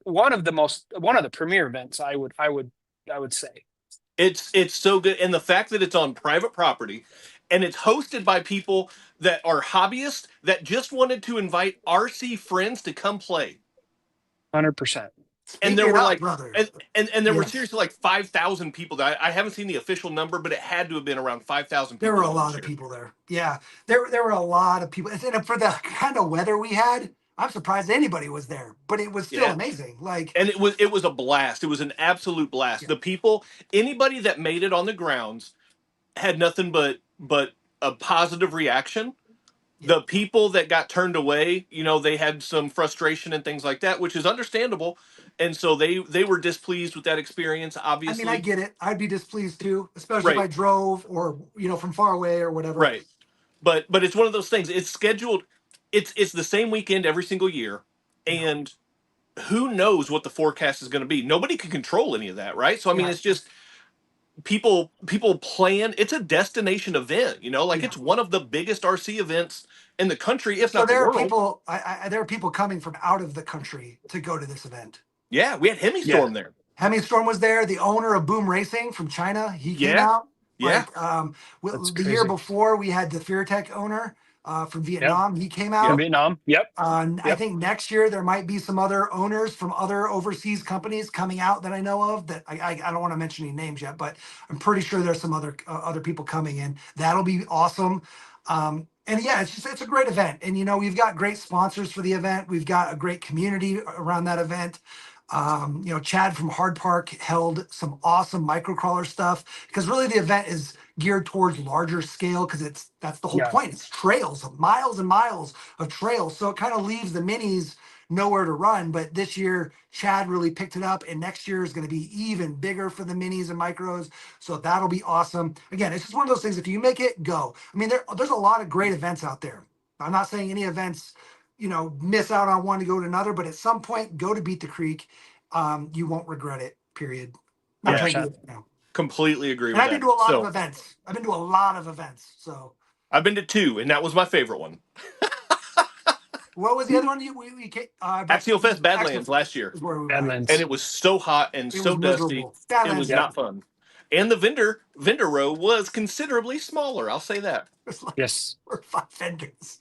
one of the premier events. I would say It's so good, and the fact that it's on private property, and it's hosted by people that are hobbyists that just wanted to invite RC friends to come play. 100%. And there were like, brother. and there were seriously like 5,000 people. That I haven't seen the official number, but it had to have been around 5,000 people. There were a lot of people there. Yeah, there were a lot of people. And for the kind of weather we had, I'm surprised anybody was there. But it was still amazing. Like, and it was a blast. It was an absolute blast. The people, anybody that made it on the grounds, had nothing but a positive reaction. The people that got turned away, they had some frustration and things like that, which is understandable. And so they were displeased with that experience, obviously. I mean, I get it. I'd be displeased too, especially if I drove or, from far away or whatever. Right. But it's one of those things. It's scheduled. It's the same weekend every single year. And who knows what the forecast is going to be? Nobody can control any of that, right? So, I mean, it's just people plan. It's a destination event, it's one of the biggest RC events in the country, if not the world. There are people coming from out of the country to go to this event. Yeah, we had Hemi Storm there. Hemi Storm was there. The owner of Boom Racing from China, he came out. Yeah. The year before, we had the FearTech owner from Vietnam. He came out. Vietnam. Yep. I think next year there might be some other owners from other overseas companies coming out that I know of. That I don't want to mention any names yet, but I'm pretty sure there's some other people coming in. That'll be awesome. And yeah, it's a great event. And we've got great sponsors for the event. We've got a great community around that event. Chad from Hard Park held some awesome microcrawler stuff because really the event is geared towards larger scale because that's the whole point. It's trails, miles and miles of trails. So it kind of leaves the minis nowhere to run. But this year, Chad really picked it up, and next year is going to be even bigger for the minis and micros. So that'll be awesome. Again, it's just one of those things. If you make it, go. I mean, there's a lot of great events out there. I'm not saying any events miss out on one to go to another, but at some point, go to Beat the Creek. You won't regret it, period. Completely agree with that. I've been to a lot of events. I've been to a lot of events. So I've been to 2, and that was my favorite one. What was the other one? Axial Fest Badlands last year. Badlands. And it was so hot and so dusty. It was not fun. And the vendor row was considerably smaller. I'll say that. Yes. We're 5 vendors.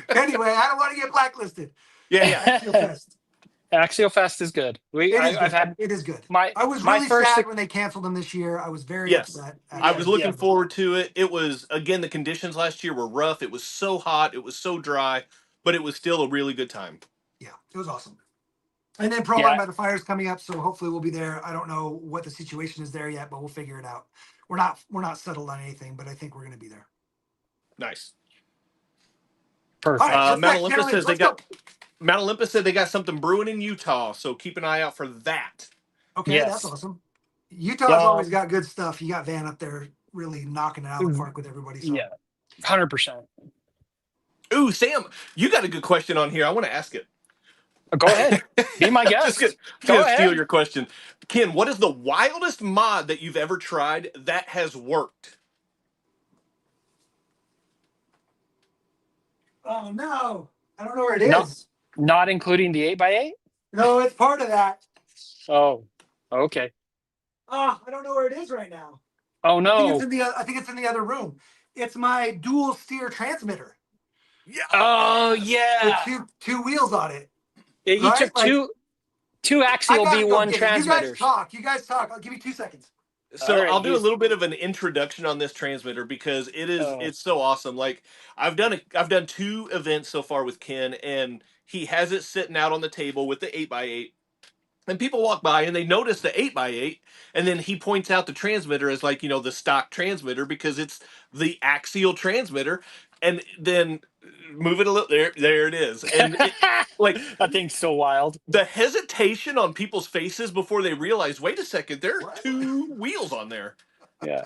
Anyway, I don't want to get blacklisted. Yeah. Axial Fest. Axial Fest is good. I've had It is good. my I was my really first. sad when they canceled them this year. I was very Yes. upset. I was actually. looking forward to it. It was, again, the conditions last year were rough. It was so hot. It was so dry, but it was still a really good time. Yeah, it was awesome. And then Pro Line Yeah. by the Fire is coming up, so hopefully we'll be there. I don't know what the situation is there yet, but we'll figure it out. We're not settled on anything, but I think we're going to be there. Nice. All Perfect. right, what's Mount next? Olympus says Let's go. Mount Olympus said they got something brewing in Utah, so keep an eye out for that. Okay, Yes. that's awesome. Utah's always got good stuff. You got Van up there really knocking it out of the park with everybody. So. Yeah, 100%. Ooh, Sam, you got a good question on here. I want to ask it. Go ahead. Be my guest. Just Go gonna steal ahead. your question. Ken, what is the wildest mod that you've ever tried that has worked? Oh no, I don't know where it is. Not including the 8x8? No, it's part of that. Oh, okay. Oh, I don't know where it is right now. Oh I think no. it's in the other room. It's my dual steer transmitter. Yeah. Oh yeah. With two wheels on it. Each Right? of two axial I gotta go V1 get it. transmitters. You guys talk. I'll give you 2 seconds. So All right, I'll do a little bit of an introduction on this transmitter because it's so awesome. Like I've done 2 events so far with Ken, and he has it sitting out on the table with the 8x8. And people walk by and they notice the 8x8, and then he points out the transmitter as, like, the stock transmitter because it's the axial transmitter. And then move it a little, there it is. And like, that thing's so wild. the hesitation on people's faces before they realize, wait a second, there are 2 wheels on there. Yeah.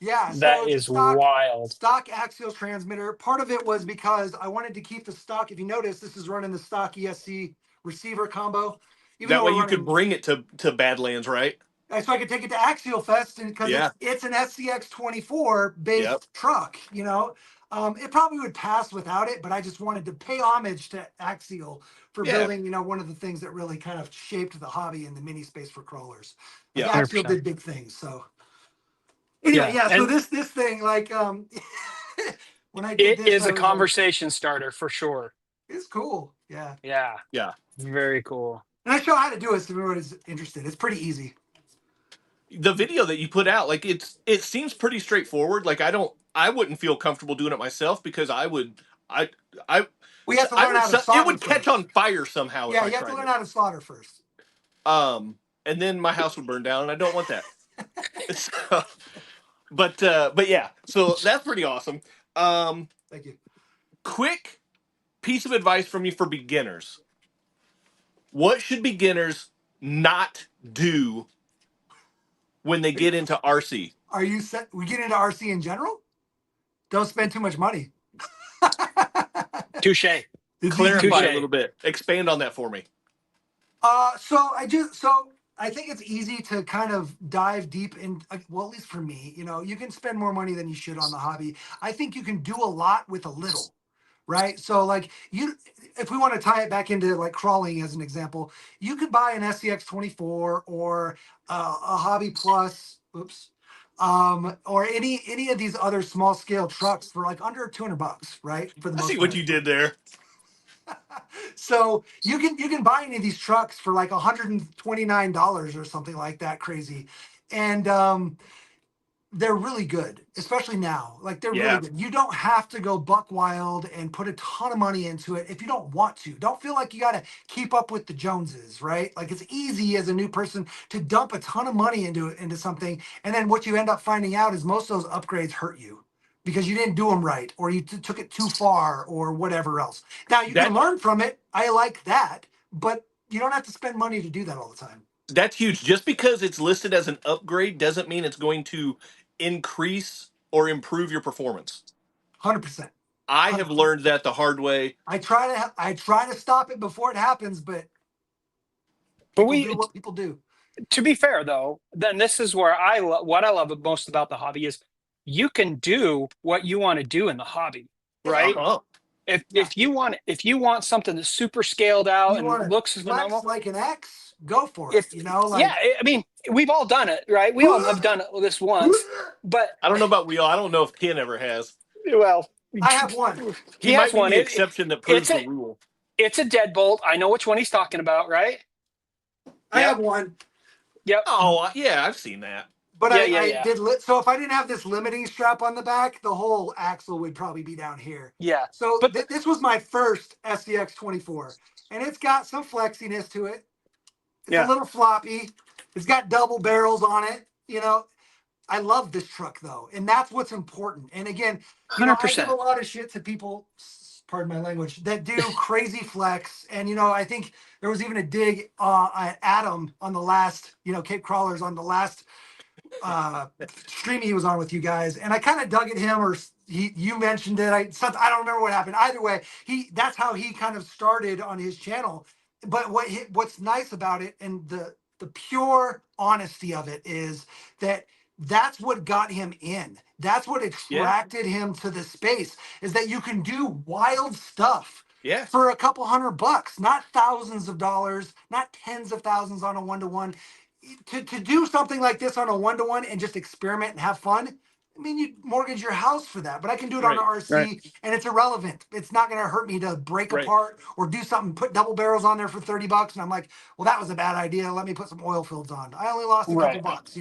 Yeah, That so is wild. Stock axial transmitter. Part of it was because I wanted to keep the stock. If you notice, this is running the stock ESC receiver combo. That way you could bring it to Badlands, right? So I could take it to Axial Fest, and because it's an SCX 24 based truck, it probably would pass without it, but I just wanted to pay homage to Axial for building, one of the things that really kind of shaped the hobby in the mini space for crawlers. Like, Axial 100%. did big things. So anyway, so this thing, like, when I did It this, is a conversation starter for sure. It's cool. Yeah. Yeah. Very cool. And I show how to do it so everybody's interested. It's pretty easy. The video that you put out, like, it seems pretty straightforward. Like, I wouldn't feel comfortable doing it myself because we have to learn how to solder. It would catch on fire somehow. Yeah, you have to learn how to solder first. And then my house would burn down, and I don't want that. So, but yeah, so that's pretty awesome. Thank you. Quick piece of advice from you for beginners. What should beginners not do when they get into RC? We get into RC in general? Don't spend too much money. Touche. Clarify a little bit. Expand on that for me. So I think it's easy to kind of dive deep in. Well, at least for me, you can spend more money than you should on the hobby. I think you can do a lot with a little. Right. So like if we want to tie it back into like crawling as an example, you could buy an SCX 24 or a Hobby Plus, or any of these other small scale trucks for like under $200, right? For the most part. What you did there. So you can buy any of these trucks for like $129 or something like that, crazy, and they're really good, especially now. Like, they're really good. You don't have to go buck wild and put a ton of money into it if you don't want to. Don't feel like you got to keep up with the Joneses, right? Like, it's easy as a new person to dump a ton of money into something, and then what you end up finding out is most of those upgrades hurt you because you didn't do them right, or you took it too far, or whatever else. Now, you can learn from it. I like that, but you don't have to spend money to do that all the time. That's huge. Just because it's listed as an upgrade doesn't mean it's going to increase or improve your performance. 100%. I have learned that the hard way. I try to stop it before it happens, but we do what people do. To be fair, though, then this is where what I love most about the hobby is you can do what you want to do in the hobby, right? If you want something that's super scaled out and looks phenomenal, like an X, go for it. I mean, we've all done it, right? We all have done it this once, but I don't know about we all. I don't know if Ken ever has. Well, I have one. He might be the exception that proves the rule. It's a deadbolt. I know which one he's talking about, right? I Yep. have one. Yep. Oh, yeah, I've seen that. But Yeah, I did so if I didn't have this limiting strap on the back, the whole axle would probably be down here. Yeah. So But this was my first SDX 24, and it's got some flexiness to it. It's a yeah, little floppy. It's got double barrels on it. You know, I love this truck though, and that's what's important. And again, I give a 100%. lot of shit to people, pardon my language, that do crazy flex. And I think there was even a dig at Adam on the last, Cape Crawlers on the last stream he was on with you guys, and I kind of dug at him, or you mentioned it. I don't remember what happened. Either way, that's how he kind of started on his channel. But what's nice about it, and the pure honesty of it, is that that's what got him in. That's what attracted him to the space, is that you can do wild stuff for a couple $100, not thousands of dollars, not tens of thousands on a one-to-one. To do something like this on a one-to-one and just experiment and have fun, I mean, you mortgage your house for that, but I can do it on an RC, and it's irrelevant. It's not going to hurt me to break apart or do something, put double barrels on there for $30. And I'm like, well, that was a bad idea. Let me put some oil fields on. I only lost a couple bucks,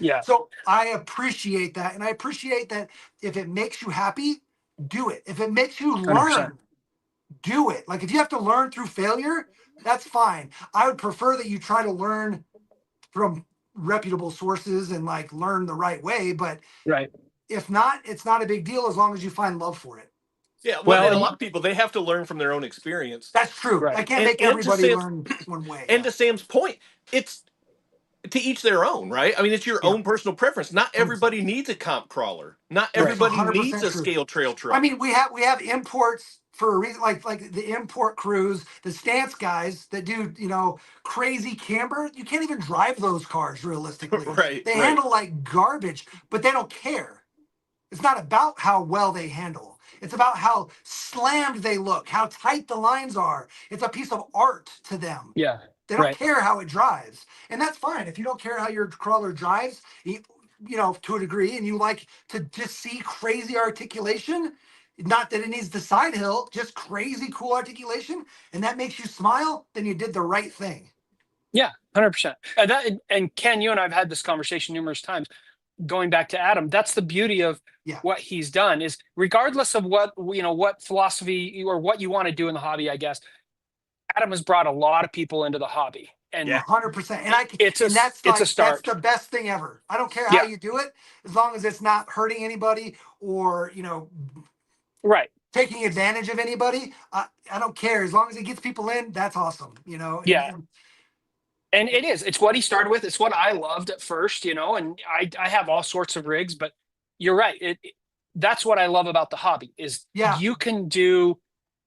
Yeah. So I appreciate that. And I appreciate that if it makes you happy, do it. If it makes you learn, 100%. do it. Like if you have to learn through failure, that's fine. I would prefer that you try to learn from reputable sources and like learn the right way. But if not, it's not a big deal as long as you find love for it. Yeah, well, and a lot of people, they have to learn from their own experience. That's true. I can't make everybody learn one way. And to Sam's point, it's to each their own, right? I mean, it's your own personal preference. Not everybody needs a comp crawler. Not everybody needs a scale trail truck. I mean, we have imports for a reason, like the import crews, the stance guys that do, crazy camber. You can't even drive those cars realistically. They handle like garbage, but they don't care. It's not about how well they handle. It's about how slammed they look, how tight the lines are. It's a piece of art to them. Yeah. They don't care how it drives. And that's fine. If you don't care how your crawler drives, to a degree, and you like to just see crazy articulation, not that it needs the side hill, just crazy cool articulation, and that makes you smile, then you did the right thing. Yeah, 100%. And Ken, you and I have had this conversation numerous times. Going back to Adam, that's the beauty of what he's done, is regardless of what philosophy or what you want to do in the hobby, I guess, Adam has brought a lot of people into the hobby. And 100%. And it's a start. That's the best thing ever. I don't care how you do it, as long as it's not hurting anybody or, taking advantage of anybody. I don't care. As long as it gets people in, that's awesome. And it's what he started with. It's what I loved at first, and I have all sorts of rigs, but you're right. That's what I love about the hobby is you can do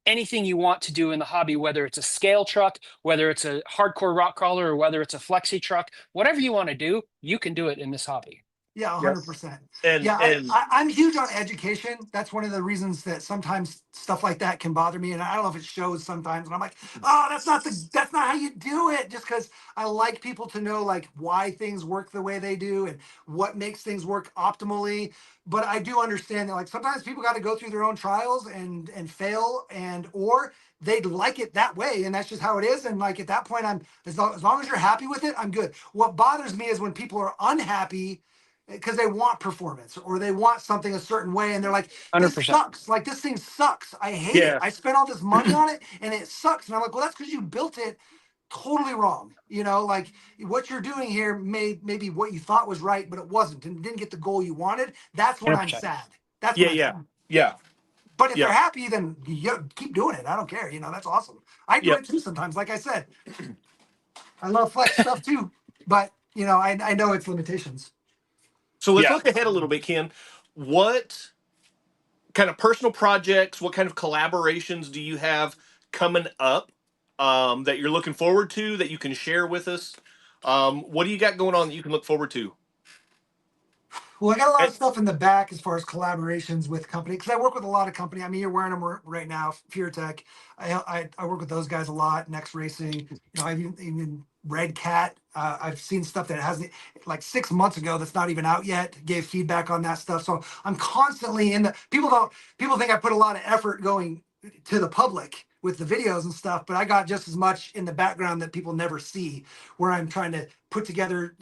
anything you want to do in the hobby, whether it's a scale truck, whether it's a hardcore rock crawler, or whether it's a flexi truck, whatever you want to do, you can do it in this hobby. Yeah, 100%. I'm huge on education. That's one of the reasons that sometimes stuff like that can bother me. And I don't know if it shows sometimes. And I'm like, oh, that's not how you do it. Just because I like people to know like why things work the way they do and what makes things work optimally. But I do understand that like sometimes people got to go through their own trials and fail or they'd like it that way, and that's just how it is. And like at that point, as long as you're happy with it, I'm good. What bothers me is when people are unhappy because they want performance or they want something a certain way, and they're like, this 100%. sucks. Like this thing sucks. I hate it. I spent all this money on it and it sucks. And I'm like, well, that's because you built it totally wrong. Like what you're doing here maybe what you thought was right, but it wasn't, and didn't get the goal you wanted. That's when 100%. I'm sad. That's when I'm sad. But if they're happy, then keep doing it. I don't care. That's awesome. I do it too sometimes. Like I said, I love flex stuff too, but I know its limitations. So let's look ahead a little bit, Ken. What kind of personal projects, what kind of collaborations do you have coming up that you're looking forward to, that you can share with us? What do you got going on that you can look forward to? Well, I got a lot of stuff in the back as far as collaborations with company, because I work with a lot of company. I mean, you're wearing them right now, PureTech. I work with those guys a lot. Next Racing, I've even Red Cat. I've seen stuff that hasn't, like 6 months ago, that's not even out yet. Gave feedback on that stuff. So I'm constantly in the. People think I put a lot of effort going to the public, with the videos and stuff, but I got just as much in the background that people never see, where I'm trying to put together,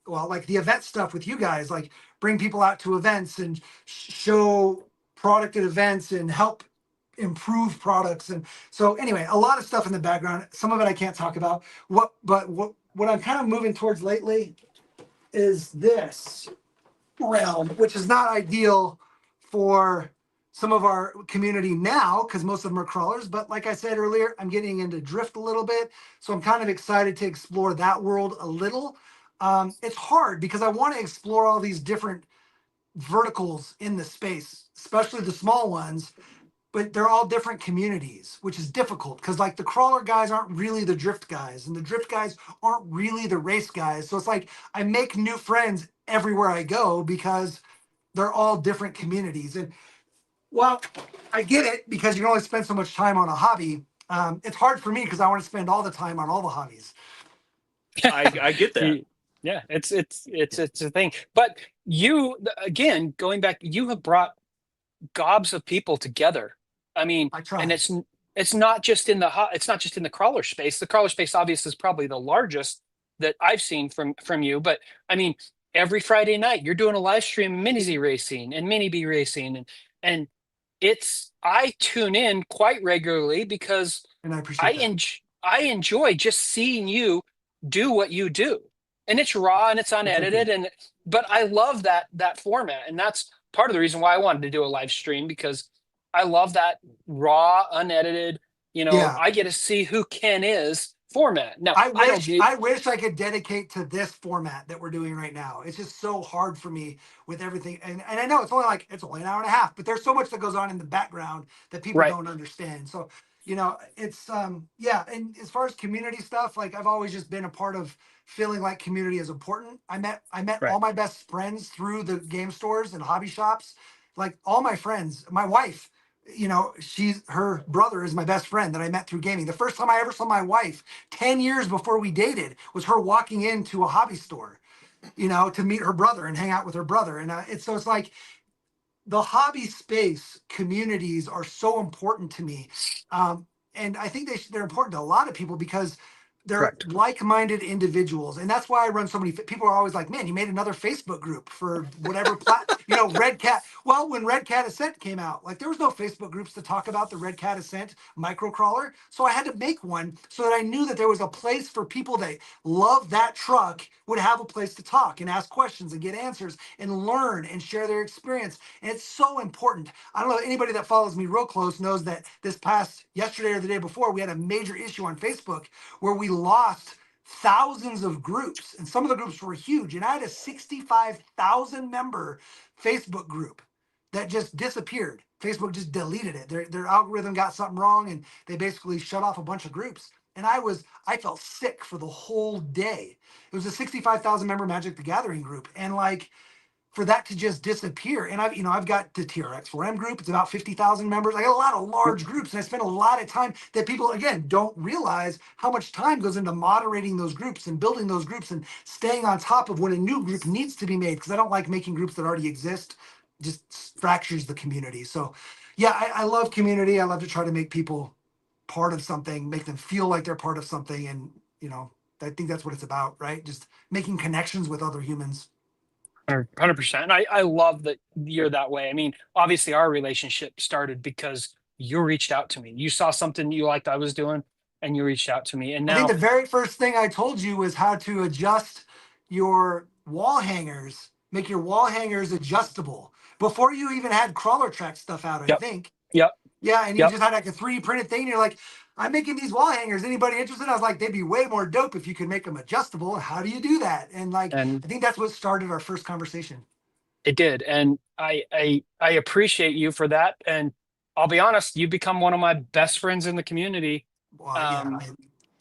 well, like the event stuff with you guys, like bring people out to events and show product at events and help improve products. And so anyway, a lot of stuff in the background. Some of it I can't talk about. What I'm kind of moving towards lately is this realm, which is not ideal for some of our community now because most of them are crawlers. But like I said earlier, I'm getting into drift a little bit. So I'm kind of excited to explore that world a little. It's hard because I want to explore all these different verticals in the space, especially the small ones, but they're all different communities, which is difficult because like the crawler guys aren't really the drift guys and the drift guys aren't really the race guys. So it's like I make new friends everywhere I go because they're all different communities. And well, I get it because you can only spend so much time on a hobby. It's hard for me because I want to spend all the time on all the hobbies. I get that. Yeah, it's a thing. But you, again, going back, you have brought gobs of people together. I mean, I try. and it's not just in the crawler space. The crawler space obviously is probably the largest that I've seen from you. But I mean, every Friday night you're doing a live stream of mini Z racing and mini B racing, and I tune in quite regularly because And I appreciate that. I enjoy just seeing you do what you do, and it's raw and it's unedited, but I love that format, and that's part of the reason why I wanted to do a live stream because I love that raw, unedited. Yeah. I get to see who Ken is format. Now I wish I could dedicate to this format that we're doing right now. It's just so hard for me with everything. And I know it's only an hour and a half, but there's so much that goes on in the background that people Right. don't understand. So, it's yeah. And as far as community stuff, like I've always just been a part of feeling like community is important. I met Right. all my best friends through the game stores and hobby shops. Like all my friends, my wife, her brother is my best friend that I met through gaming. The first time I ever saw my wife 10 years before we dated was her walking into a hobby store, to meet her brother and hang out with her brother. And it's like the hobby space communities are so important to me. And I think they're important to a lot of people because they're Correct. like-minded individuals. And that's why I run so many, people are always like, man, you made another Facebook group for whatever, Red Cat. Well, when Red Cat Ascent came out, like there was no Facebook groups to talk about the Red Cat Ascent microcrawler. So I had to make one so that I knew that there was a place for people that love that truck would have a place to talk and ask questions and get answers and learn and share their experience. And it's so important. I don't know, anybody that follows me real close knows that this past yesterday or the day before, we had a major issue on Facebook where we lost thousands of groups, and some of the groups were huge. And I had a 65,000 member Facebook group that just disappeared. Facebook just deleted it. Their algorithm got something wrong, and they basically shut off a bunch of groups. And I felt sick for the whole day. It was a 65,000 member Magic the Gathering group, and like for that to just disappear. And I've got the TRX4M group. It's about 50,000 members. I got a lot of large groups, and I spend a lot of time that people, again, don't realize how much time goes into moderating those groups and building those groups and staying on top of when a new group needs to be made. Because I don't like making groups that already exist. It just fractures the community. So yeah, I love community. I love to try to make people part of something, make them feel like they're part of something. And, I think that's what it's about, right? Just making connections with other humans. 100%. I love that you're that way. I mean, obviously our relationship started because you reached out to me. You saw something you liked I was doing and you reached out to me. And I now think the very first thing I told you was how to adjust your wall hangers, make your wall hangers adjustable before you even had crawler track stuff out, I Yep. think. Yep. Yeah, and you Yep. just had like a 3D printed thing. And you're like, I'm making these wall hangers. Anybody interested? I was like, they'd be way more dope if you could make them adjustable. How do you do that? And like, And I think that's what started our first conversation. it did. And I appreciate you for that. And I'll be honest, you've become one of my best friends in the community. Well, yeah,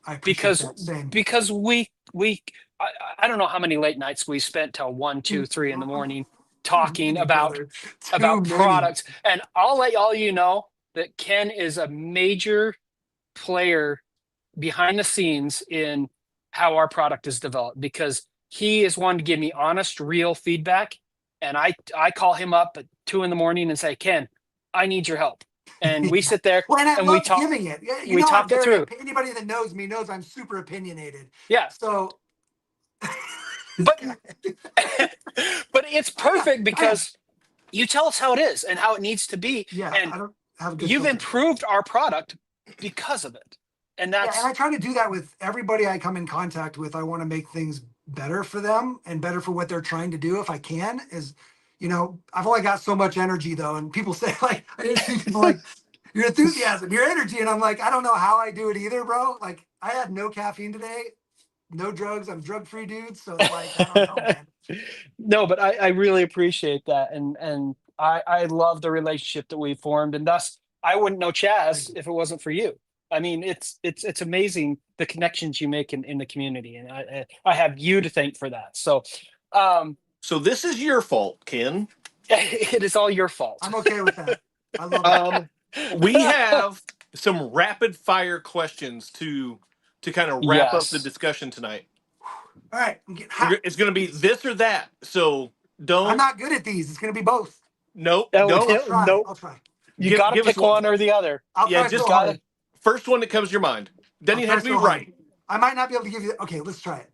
I appreciate Because that. Same. because I don't know how many late nights we spent till 1, 2, 3 in the morning talking about products. And I'll let all you know that Ken is a major player behind the scenes in how our product is developed because he is one to give me honest, real feedback. And I call him up at 2 in the morning and say, Ken, I need your help. and we sit there Well, and I and we love talk. giving it. Yeah, We I'm talk it very, through. anybody that knows me knows I'm super opinionated. Yeah, So, but but it's I am. perfect because you tell us how it is and how it needs to be, Yeah, and I don't have a good you've filter. improved our product because of it. And Yeah, that's and I try to do that with everybody I come in contact with. I want to make things better for them and better for what they're trying to do if I can. I've only got so much energy though, and people say like, I see people like your enthusiasm, your energy, and I'm like, I don't know how I do it either, bro. Like I had no caffeine today, no drugs. I'm drug free, dude. So it's like I don't know, man. no, but I really appreciate that, and I love the relationship that we formed, and thus I wouldn't know Chaz if it wasn't for you. I mean, it's amazing the connections you make in the community, and I have you to thank for that. So, So this is your fault, Ken. it is all your fault. I'm okay with that. I love it. We have some rapid fire questions to kind of wrap up the Yes. discussion tonight. All right, I'm getting hot. It's going to be this or that. So I'm don't. not good at these. It's gonna be both. Nope. Oh, Don't. I'll try. no, I'll try. you got to Give us pick one or the other. I'll Yeah, try just so gotta- hard. First one that comes to your mind. Doesn't I'll even have try to be so hard. right. I might not be able to give you. Okay, let's try it.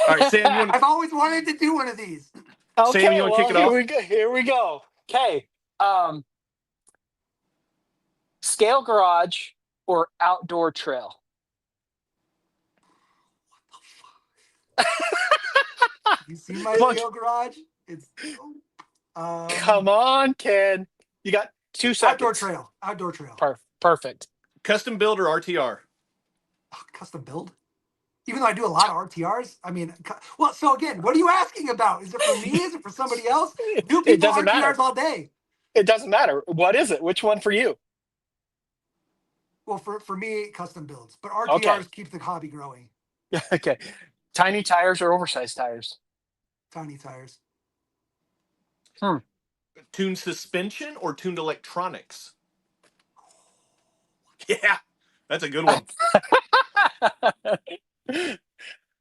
All right, Sam. You want I've always wanted to do one of these. Okay, Sam, you wanna kick it here off? we go. Here we go. Okay. Scale garage or outdoor trail? You see my Come on. scale garage? It's Come on, Ken. You got 2 seconds. outdoor trail. Outdoor trail. Perfect. custom build or RTR? Custom build. Even though I do a lot of RTRs, I mean, well, so again, what are you asking about? Is it for me? Is it for somebody else? Do It people doesn't RTRs matter. all day? It doesn't matter. What is it? Which one for you? Well, for me, custom builds, but Okay. RTRs keep the hobby growing. Okay. Tiny tires or oversized tires? Tiny tires. Tuned suspension or tuned electronics? Yeah, that's a good one.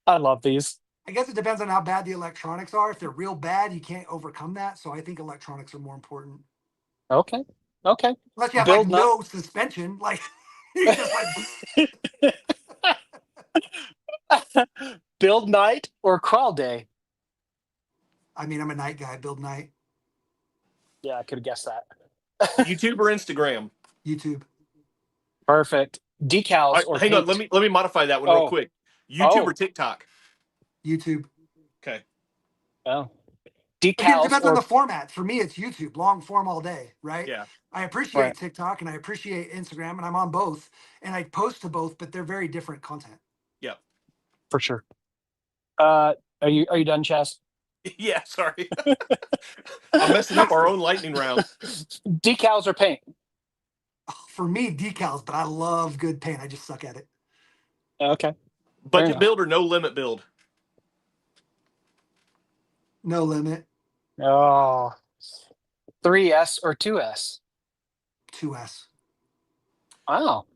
I love these. I guess it depends on how bad the electronics are. If they're real bad, you can't overcome that. So I think electronics are more important. Okay. Okay. Unless you have Build like no suspension, like you're just like Build night or crawl day? I mean, I'm a night guy, build night, Yeah, I could have guessed that. YouTube or Instagram? YouTube. Perfect. Decals All right, or hang paint? on, let me modify that one real Oh. quick. YouTube Oh. or TikTok? YouTube. Okay. Oh. Again, it Decals depends on or the format. For me, it's YouTube, long form all day, right? Yeah. I appreciate Right. TikTok and I appreciate Instagram, and I'm on both, and I post to both, but they're very different content. Yeah. for sure. Are you done, Chaz? Yeah, sorry. I'm messing up our own lightning round. Decals or paint? For me, decals, but I love good paint. I just suck at it. Okay. Budget enough. build or no limit build? No limit. Oh. 3S or 2S? 2S. Wow.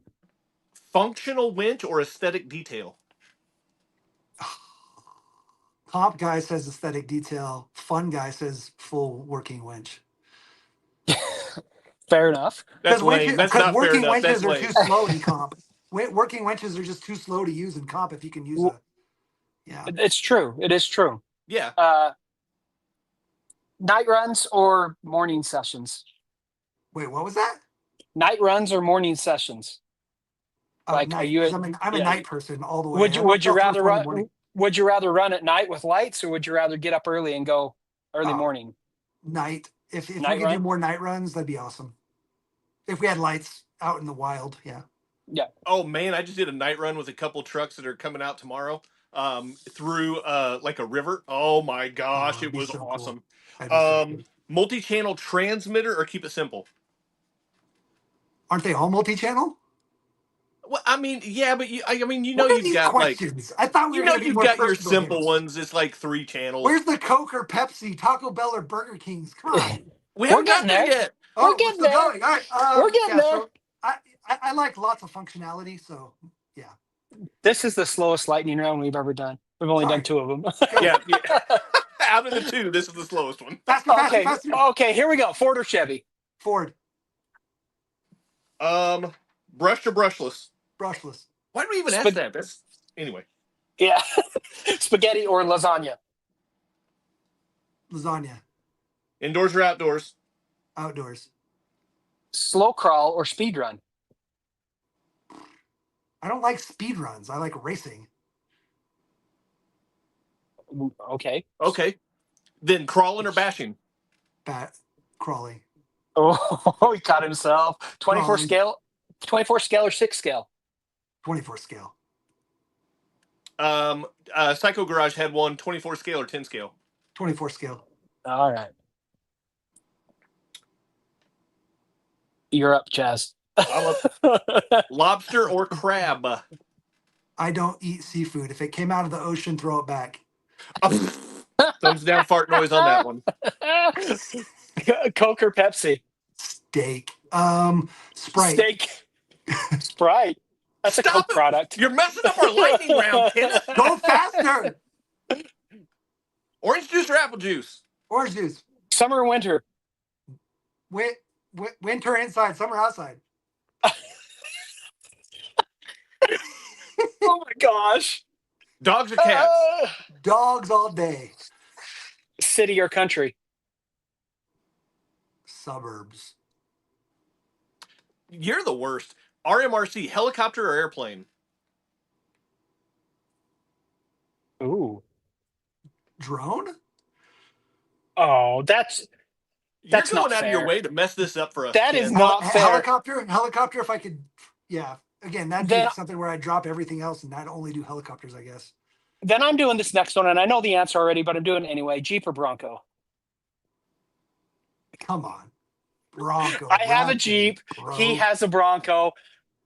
Functional winch or aesthetic detail? Comp guy says aesthetic detail. Fun guy says full working winch. Fair enough. That's lame. That's not fair working enough. That's winches are lame. too slow in comp. Working winches are just too slow to use in comp if you can use a. Yeah. It's true. It is true. Yeah. Night runs or morning sessions? Wait, what was that? Night runs or morning sessions? Like, night, are you? 'cause I'm a yeah. night person all the way. Would you I don't would you tell too much rather more in the run? morning. Would you rather run at night with lights, or would you rather get up early and go early Oh. morning? Night. If Night we could do run? more night runs, that'd be awesome. If we had lights out in the wild, yeah. Yeah. Oh man, I just did a night run with a couple trucks that are coming out tomorrow. Through like a river. Oh my gosh, that'd it be was so cool. awesome. That'd be so cool. Multi-channel transmitter or keep it simple? Aren't they all multi-channel? Well, I mean, yeah, but I mean, What are you've these got questions? I thought we you were know, going to be you've more got your personal simple here. ones. It's like 3 channels. Where's the Coke or Pepsi, Taco Bell or Burger King's? Come on. We We're haven't gotten getting there there. yet. Oh, We're getting still there. going. All right. We're getting there. So I like lots of functionality. So yeah. This is the slowest lightning round we've ever done. We've only done 2 of them. Yeah. Out of the 2, this is the slowest one. Faster, faster, Okay. faster. Okay. Here we go. Ford or Chevy? Ford. Brushed or brushless? Brushless. Why do we even ask that? That's anyway. Yeah. Spaghetti or lasagna? Lasagna. Indoors or outdoors? Outdoors. Slow crawl or speed run? I don't like speed runs. I like racing. Okay. Okay. Then crawling or bashing? Bat crawling. Oh, he caught himself. 24 Crawling. scale, 24 scale or 6 scale? 24 scale. Psycho Garage had one 24 scale or 10 scale? 24 scale. All right. You're up, Chaz. Lobster or crab? I don't eat seafood. If it came out of the ocean, throw it back. Thumbs down fart noise on that one. Coke or Pepsi? Steak. Sprite. Steak. Sprite. That's Stop a Coke it. product. You're messing up our lightning round, Kenneth. Go faster. Orange juice or apple juice? Orange juice. Summer or winter? Winter inside, summer outside. Oh my gosh. Dogs or cats? Dogs all day. City or country? Suburbs. You're the worst. RMRC, helicopter or airplane? Ooh. Drone? Oh, that's You're not going out of your fair. way to mess this up for us. That Ken. is not fair. Helicopter, if I could, yeah. Again, that'd Then- be something where I drop everything else and I'd only do helicopters, I guess. Then I'm doing this next one, and I know the answer already, but I'm doing it anyway. Jeep or Bronco? Come on. Bronco. I have a Bronco, Jeep. bro. He has a Bronco.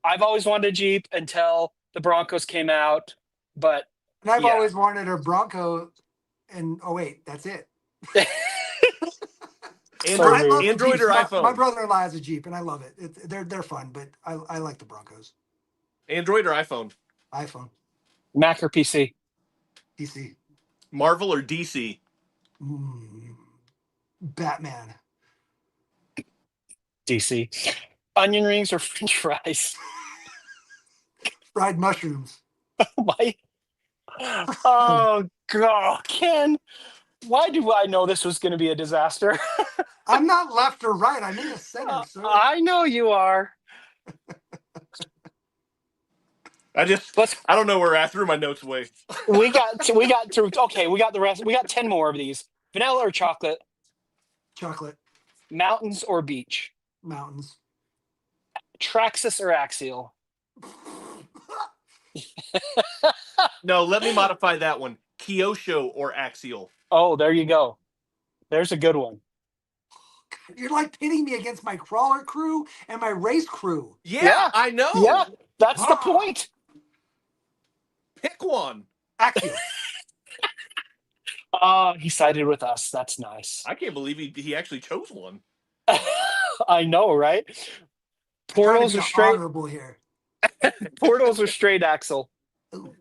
I've always wanted a Jeep until the Broncos came out, but And I've yeah. always wanted a Bronco, and oh wait, that's it. Android, I love the Android Jeeps. or My iPhone? brother-in-law has a Jeep, and I love it. They're fun, but I like the Broncos. Android or iPhone? iPhone, Mac or PC? PC, Marvel or DC? Batman, DC. Onion rings or French fries? fried mushrooms. Why? Oh God, Ken! Why do I know this was going to be a disaster? I'm not left or right. I'm in the center, sir. I know you are. I don't know where I threw my notes away. We got through. Okay, we got the rest. We got 10 more of these. Vanilla or chocolate? Chocolate, Mountains or beach? mountains. Traxxas or Axial? No, let me modify that one. Kyosho or Axial? Oh, there you go. There's a good one. You're like pitting me against my crawler crew and my race crew. Yeah, I know. Yeah, that's the point. Pick one. Axial. He sided with us. That's nice. I can't believe he actually chose one. I know, right? Portals are straight. Honorable here. Portals are straight axle. Ooh.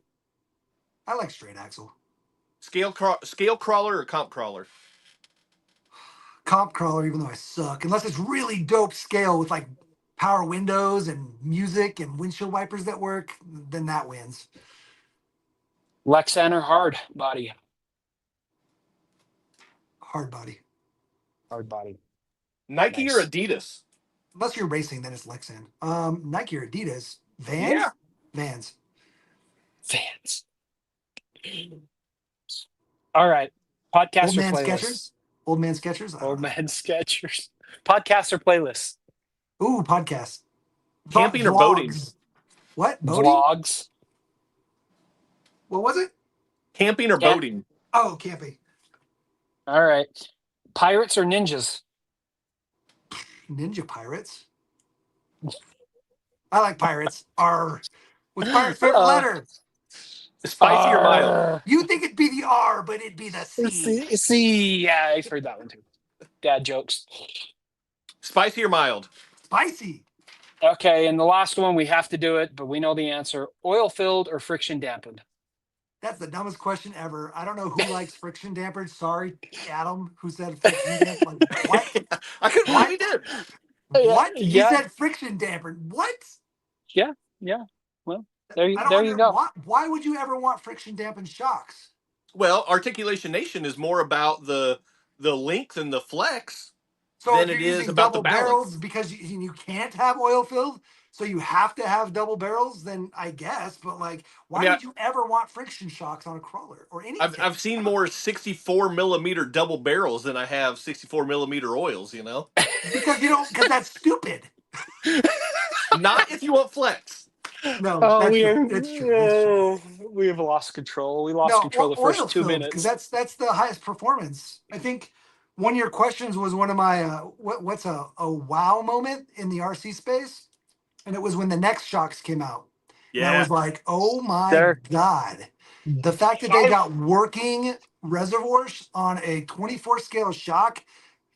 I like straight axle. Scale crawler or comp crawler? Comp crawler, even though I suck, unless it's really dope scale with like power windows and music and windshield wipers that work, then that wins. Lexan or hard body? Hard body. Hard body. Nike Nice. or Adidas? Unless you're racing, then it's Lexan. Nike or Adidas. Vans? Yeah. Vans. Fans. All right. Podcast Old or man playlists? Skechers? Old man Skechers? I don't Old know. man Skechers. Podcast or playlists? Ooh, podcast. Camping or Vlogs. boating? What? Boating? Vlogs. What was it? Camping or Yeah. boating? Oh, camping. All right. Pirates or ninjas? Ninja pirates. I like pirates. R. What's pirate's favorite letter? Spicy or mild? You think it'd be the R, but it'd be the C. See, yeah, I've heard that one too. Dad jokes. Spicy or mild? Spicy. Okay, and the last one, we have to do it, but we know the answer. Oil-filled or friction dampened? That's the dumbest question ever. I don't know who likes friction dampers. Sorry, Adam, who said friction dampened. Like, what? I couldn't believe he did. What? He Yeah, said friction dampened. What? yeah, yeah. Well, there I you don't there you go. why would you ever want friction dampened shocks? Well, Articulation Nation is more about the length and the flex So than if you're it is using about the double barrels balance. because you can't have oil filled, so you have to have double barrels, then I guess. But like, I why mean, would you ever want friction shocks on a crawler or anything? I've seen more 64 millimeter double barrels than I have 64 millimeter oils. You know, Because you don't, because that's stupid. not if you want flex. No, Oh, that's true. It's true. It's true. we have lost control. We lost No, control the oil first two filled because minutes. that's the highest performance. I think one of your questions was one of my what's a wow moment in the RC space, and it was when the next shocks came out, and I was Yeah, like, oh my There, god, the fact that they got working reservoirs on a 24 scale shock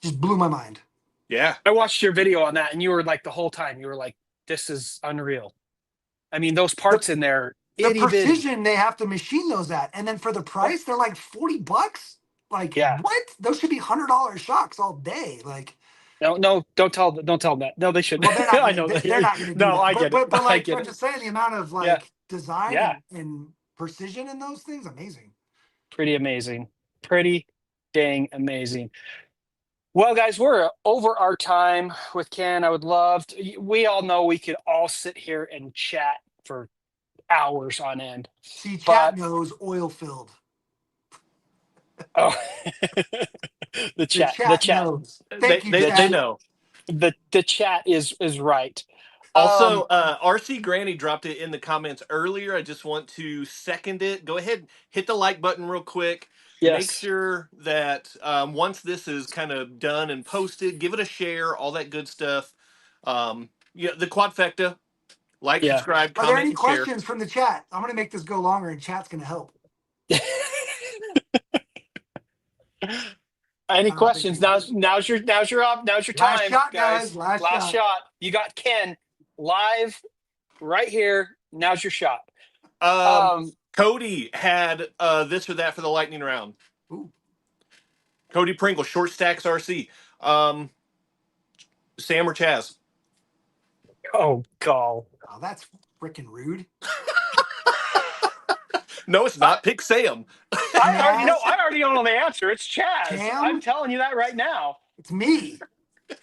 just blew my mind. yeah, I watched your video on that, and you were like the whole time. You were like, "This is unreal." I mean, those The parts in there, the itty bitty. precision they have to machine those at, and then for the Yep. price, they're like $40. Like Yeah. what? Those should be $100 shocks all day. Like, No, no, don't tell them that. No, they shouldn't. well, they're not I gonna know they're that. not gonna do No, that. I But get it. but I like get I'm it. just saying the amount of Yeah, like design yeah. and precision in those things, amazing. Pretty amazing. Pretty dang amazing. Well, guys, we're over our time with Ken. I would love to, we all know we could all sit here and chat for hours on end, See, chat but knows oil filled. oh, The the chat chat, knows. Thank you, the they chat. know. the chat is right. Also, Um, RC Granny dropped it in the comments earlier. I just want to second it. Go ahead, hit the like button real quick. Make yes, sure that once this is kind of done and posted, give it a share, all that good stuff. Yeah, the quadfecta, like, yeah. subscribe, Are there comment, any and share. questions from the chat? I'm gonna make this go longer, and chat's gonna help. Any I don't think questions? you do. Now's your Last time, shot, guys. guys. Last Last shot. shot. You got Ken live right here. Now's your shot. Um, Um, Cody had this or that for the lightning round. Ooh. Cody Pringle, short stacks RC. Sam or Chaz? oh, God. Oh, that's freaking rude. No, it's not. Pick Sam. I already know. Chaz, I already know the answer. It's Chaz. I'm Cam, telling you that right now. it's me,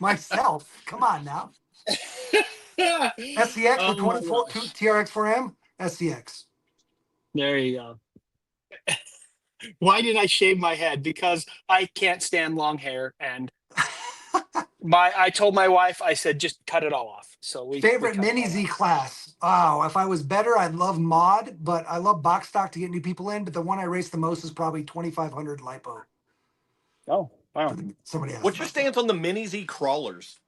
myself. Come on now. SCX Oh with my 24 gosh. TRX4M. SCX. There you go. Why did I shave my head? Because I can't stand long hair, and I told my wife, I said, just cut it all off. So we Favorite cut it mini all Z off. class. Oh, if I was better, I'd love mod, but I love box stock to get new people in. But the one I race the most is probably 2500 lipo. Oh, wow. Somebody asked What's your about that. stance on the mini Z crawlers?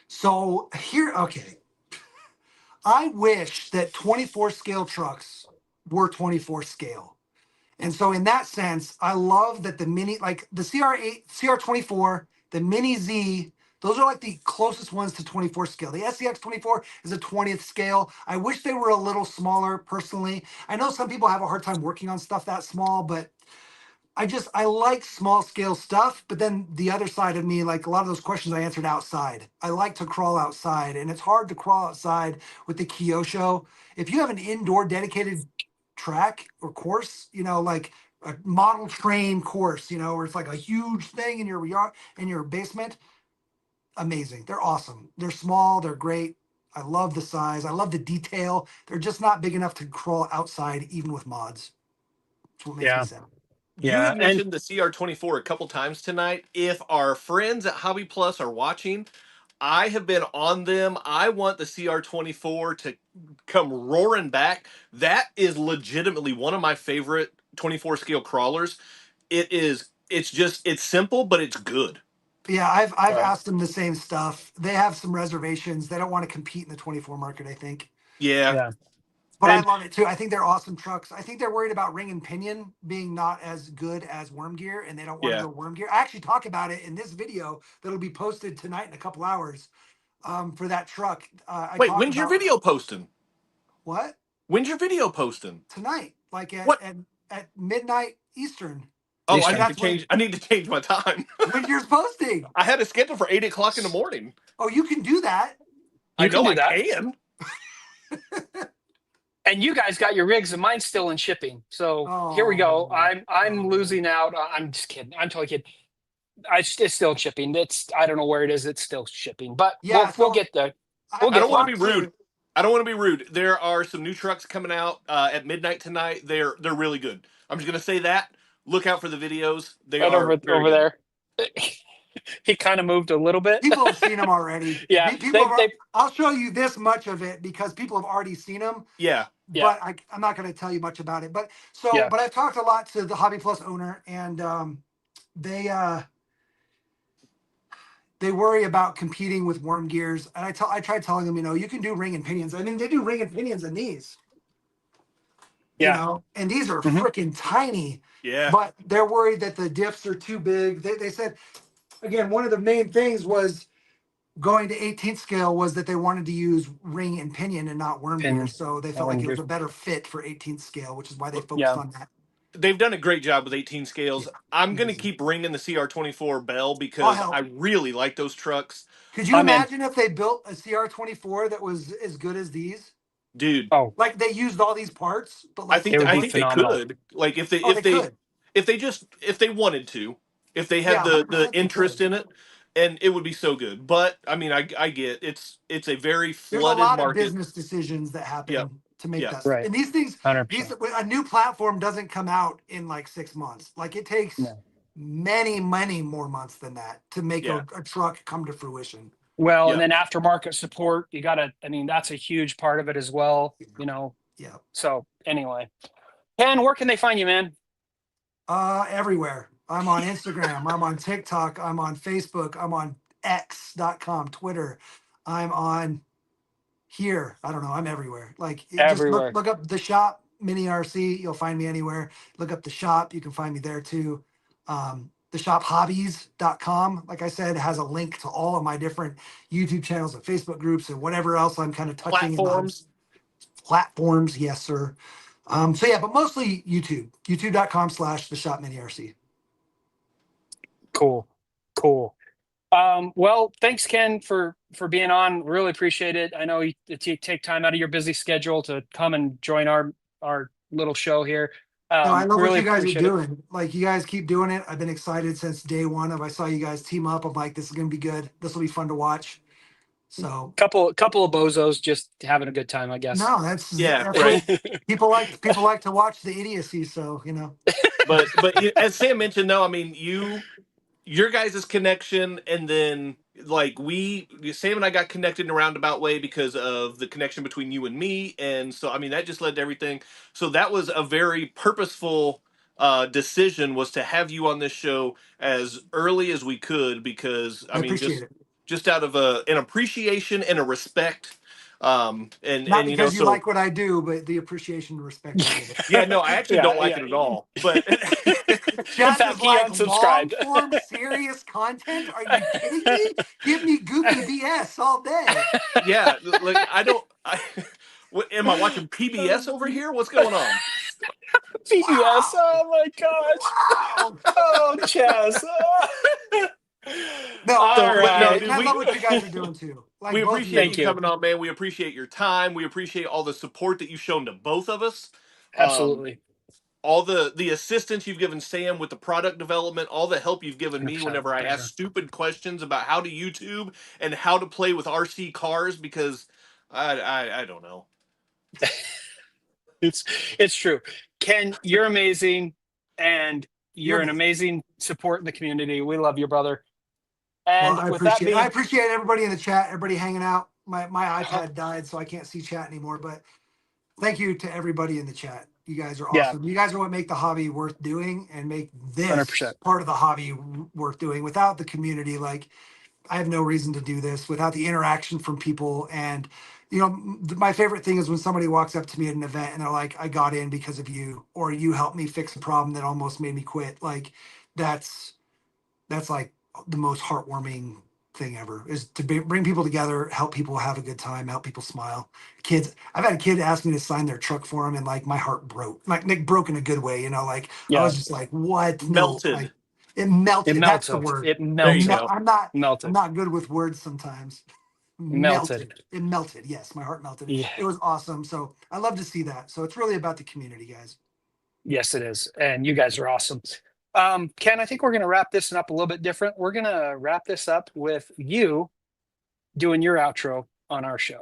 So here, okay. I wish that 24 scale trucks were 24 scale. And so in that sense, I love that the mini, like the CR8, CR24, the mini Z, those are like the closest ones to 24 scale. The SCX 24 is a 20th scale. I wish they were a little smaller personally. I know some people have a hard time working on stuff that small, but I like small scale stuff, but then the other side of me, like a lot of those questions I answered outside. I like to crawl outside, and it's hard to crawl outside with the Kyosho. If you have an indoor dedicated track or course, like a model train course, where it's like a huge thing in your yard, in your basement, amazing. They're awesome. They're small, they're great. I love the size. I love the detail. They're just not big enough to crawl outside, even with mods. That's what makes me Yeah. sad. You Yeah. have And mentioned the CR24 a couple times tonight. If our friends at Hobby Plus are watching, I have been on them. I want the CR24 to come roaring back. That is legitimately one of my favorite 24 scale crawlers. It's simple, but it's good. Yeah, I've right. asked them the same stuff. They have some reservations. They don't want to compete in the 24 market, I think. Yeah. Yeah. But I And love it too. I think they're awesome trucks. I think they're worried about ring and pinion being not as good as worm gear, and they don't want to Yeah. go worm gear. I actually talk about it in this video that'll be posted tonight in a couple hours for that truck. I Wait, talk when's your about video posting? what When's your video posting? tonight, like What? at midnight Eastern. Oh, Leash I time. need to change. I need to change my time. When you're posting. I had it scheduled for 8 o'clock in the morning. Oh, you can do that. You I can know do I that. can. And you guys got your rigs, and mine's still in shipping. So here we go. I'm losing out. I'm just kidding. I'm totally kidding. It's still shipping. I don't know where it is. It's still shipping, but Yeah, we'll so get there. I, We'll I get don't want there. to be rude. I don't want to be rude. There are some new trucks coming out at midnight tonight. They're really good. I'm just gonna say that. Look out for the videos. They Right are very over good. there. He kind of moved a little bit. people have seen them already. Yeah, People have. I'll show you this much of it because people have already seen them. Yeah. Yeah. But I'm not going to tell you much about it. But Yeah. but I've talked a lot to the Hobby Plus owner, and they worry about competing with worm gears. And I tried telling them, you can do ring and pinions. I mean, they do ring and pinions in these, Yeah. and these are Mhm. freaking tiny. Yeah. But they're worried that the diffs are too big. They said, again, one of the main things was going to 18th scale was that they wanted to use ring and pinion and not worm Pinion. gear. So they Not felt worm like it was gear. a better fit for 18th scale, which is why they focused Yeah. on that. They've done a great job with 18 scales. Yeah, I'm gonna easy. keep ringing the CR24 bell I'll because help. I really like those trucks, Could you I'm in. imagine if they built a CR24 that was as good as these? dude. Oh, Like they used all these parts, but I like think it would I be think they phenomenal. could. Like if they oh, they could. if they wanted to, if they had Yeah, the 100% they interest could. in it, and it would be so good. But I mean, I get it's a very There's a flooded lot of market. business decisions that Yep. happen to make Yep. that. Right. And these things, 100%. a new platform doesn't come out in like 6 months. Like it takes No. many, many more months than that to make Yeah. a truck come to fruition. Well, and Yep. then aftermarket support, I mean, that's a huge part of it as well, Yeah. So anyway, Ken, where can they find you, man? Everywhere. I'm on Instagram. I'm on TikTok. I'm on Facebook. I'm on X.com, Twitter. I'm on here. I don't know. I'm everywhere. Like just Everywhere. look up the shop mini RC. You'll find me anywhere. Look up the shop. You can find me there too. The shop hobbies.com. Like I said, has a link to all of my different YouTube channels and Facebook groups and whatever else I'm kind of touching in the Platforms. platforms. Yes, sir. So yeah, but mostly YouTube, youtube.com/the shop mini RC. Cool. Well, thanks, Ken, for being on. Really appreciate it. I know you take time out of your busy schedule to come and join our little show here. No, I love Really what you guys are appreciate it. doing. Like you guys keep doing it. I've been excited since day one of I saw you guys team up. I'm like, this is gonna be good. This will be fun to watch. So Couple of bozos just having a good time, I guess. no, that's Yeah. what Right. people like to watch the idiocy. So But as Sam mentioned, though, I mean your guys' connection, and then like Sam and I got connected in a roundabout way because of the connection between you and me, and so I mean that just led to everything. So that was a very purposeful decision, was to have you on this show as early as we could, because I I mean appreciate it. just out of an appreciation and a respect, and Not you know, because you so like what I do, but the appreciation and respect I give it. yeah, no, I actually don't like Yeah. it at all, but Chaz fact, is he like long unsubscribed. form serious content. Are you kidding me? Give me goofy BS all day. yeah, like am I watching PBS over here? What's going on? PBS. Wow. Oh my gosh. Wow. Oh, Chaz. No, All So, but no, right. dude, I love what you guys are doing too. Like we both of appreciate Thank you you. coming on, man. We appreciate your time. We appreciate all the support that you've shown to both of us. Absolutely. All the assistance you've given Sam with the product development, all the help you've given me 100%. whenever I ask stupid questions about how to YouTube and how to play with RC cars, because I don't know. It's true. Ken, you're amazing, and you're an amazing. amazing support in the community. We love you, brother. Well, And I with that appreciate being, I appreciate everybody in the chat, everybody hanging out. My iPad died, so I can't see chat anymore. But thank you to everybody in the chat. You guys are yeah, awesome. You guys are what make the hobby worth doing and make this 100%. part of the hobby worth doing. Without the community, like I have no reason to do this. Without the interaction from people, and my favorite thing is when somebody walks up to me at an event and they're like, "I got in because of you," or "You helped me fix a problem that almost made me quit." Like that's like the most heartwarming thing ever, is to bring people together, help people have a good time, help people smile. Kids, I've had a kid ask me to sign their truck for him, and like my heart broke. Like Nick broke in a good way, you know. Like I Yeah. was just like, what? No, Melted. like it melted. It That's the melted. word. It There you melted. go. I'm Melted. not good with words sometimes. Melted. It melted. Yes, my heart melted. Yeah. It was awesome. So I love to see that. So it's really about the community, guys. Yes, it is. And you guys are awesome. Ken, I think we're going to wrap this up a little bit different. We're going to wrap this up with you doing your outro on our show.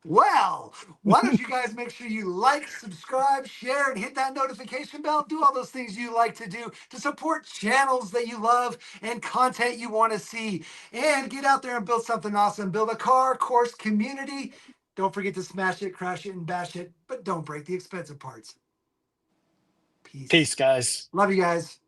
Well, why don't you guys make sure you like, subscribe, share, and hit that notification bell? Do all those things you like to do to support channels that you love and content you want to see. And get out there and build something awesome. Build a car course community. Don't forget to smash it, crash it, and bash it, but don't break the expensive parts. Peace. Peace, guys. Love you guys.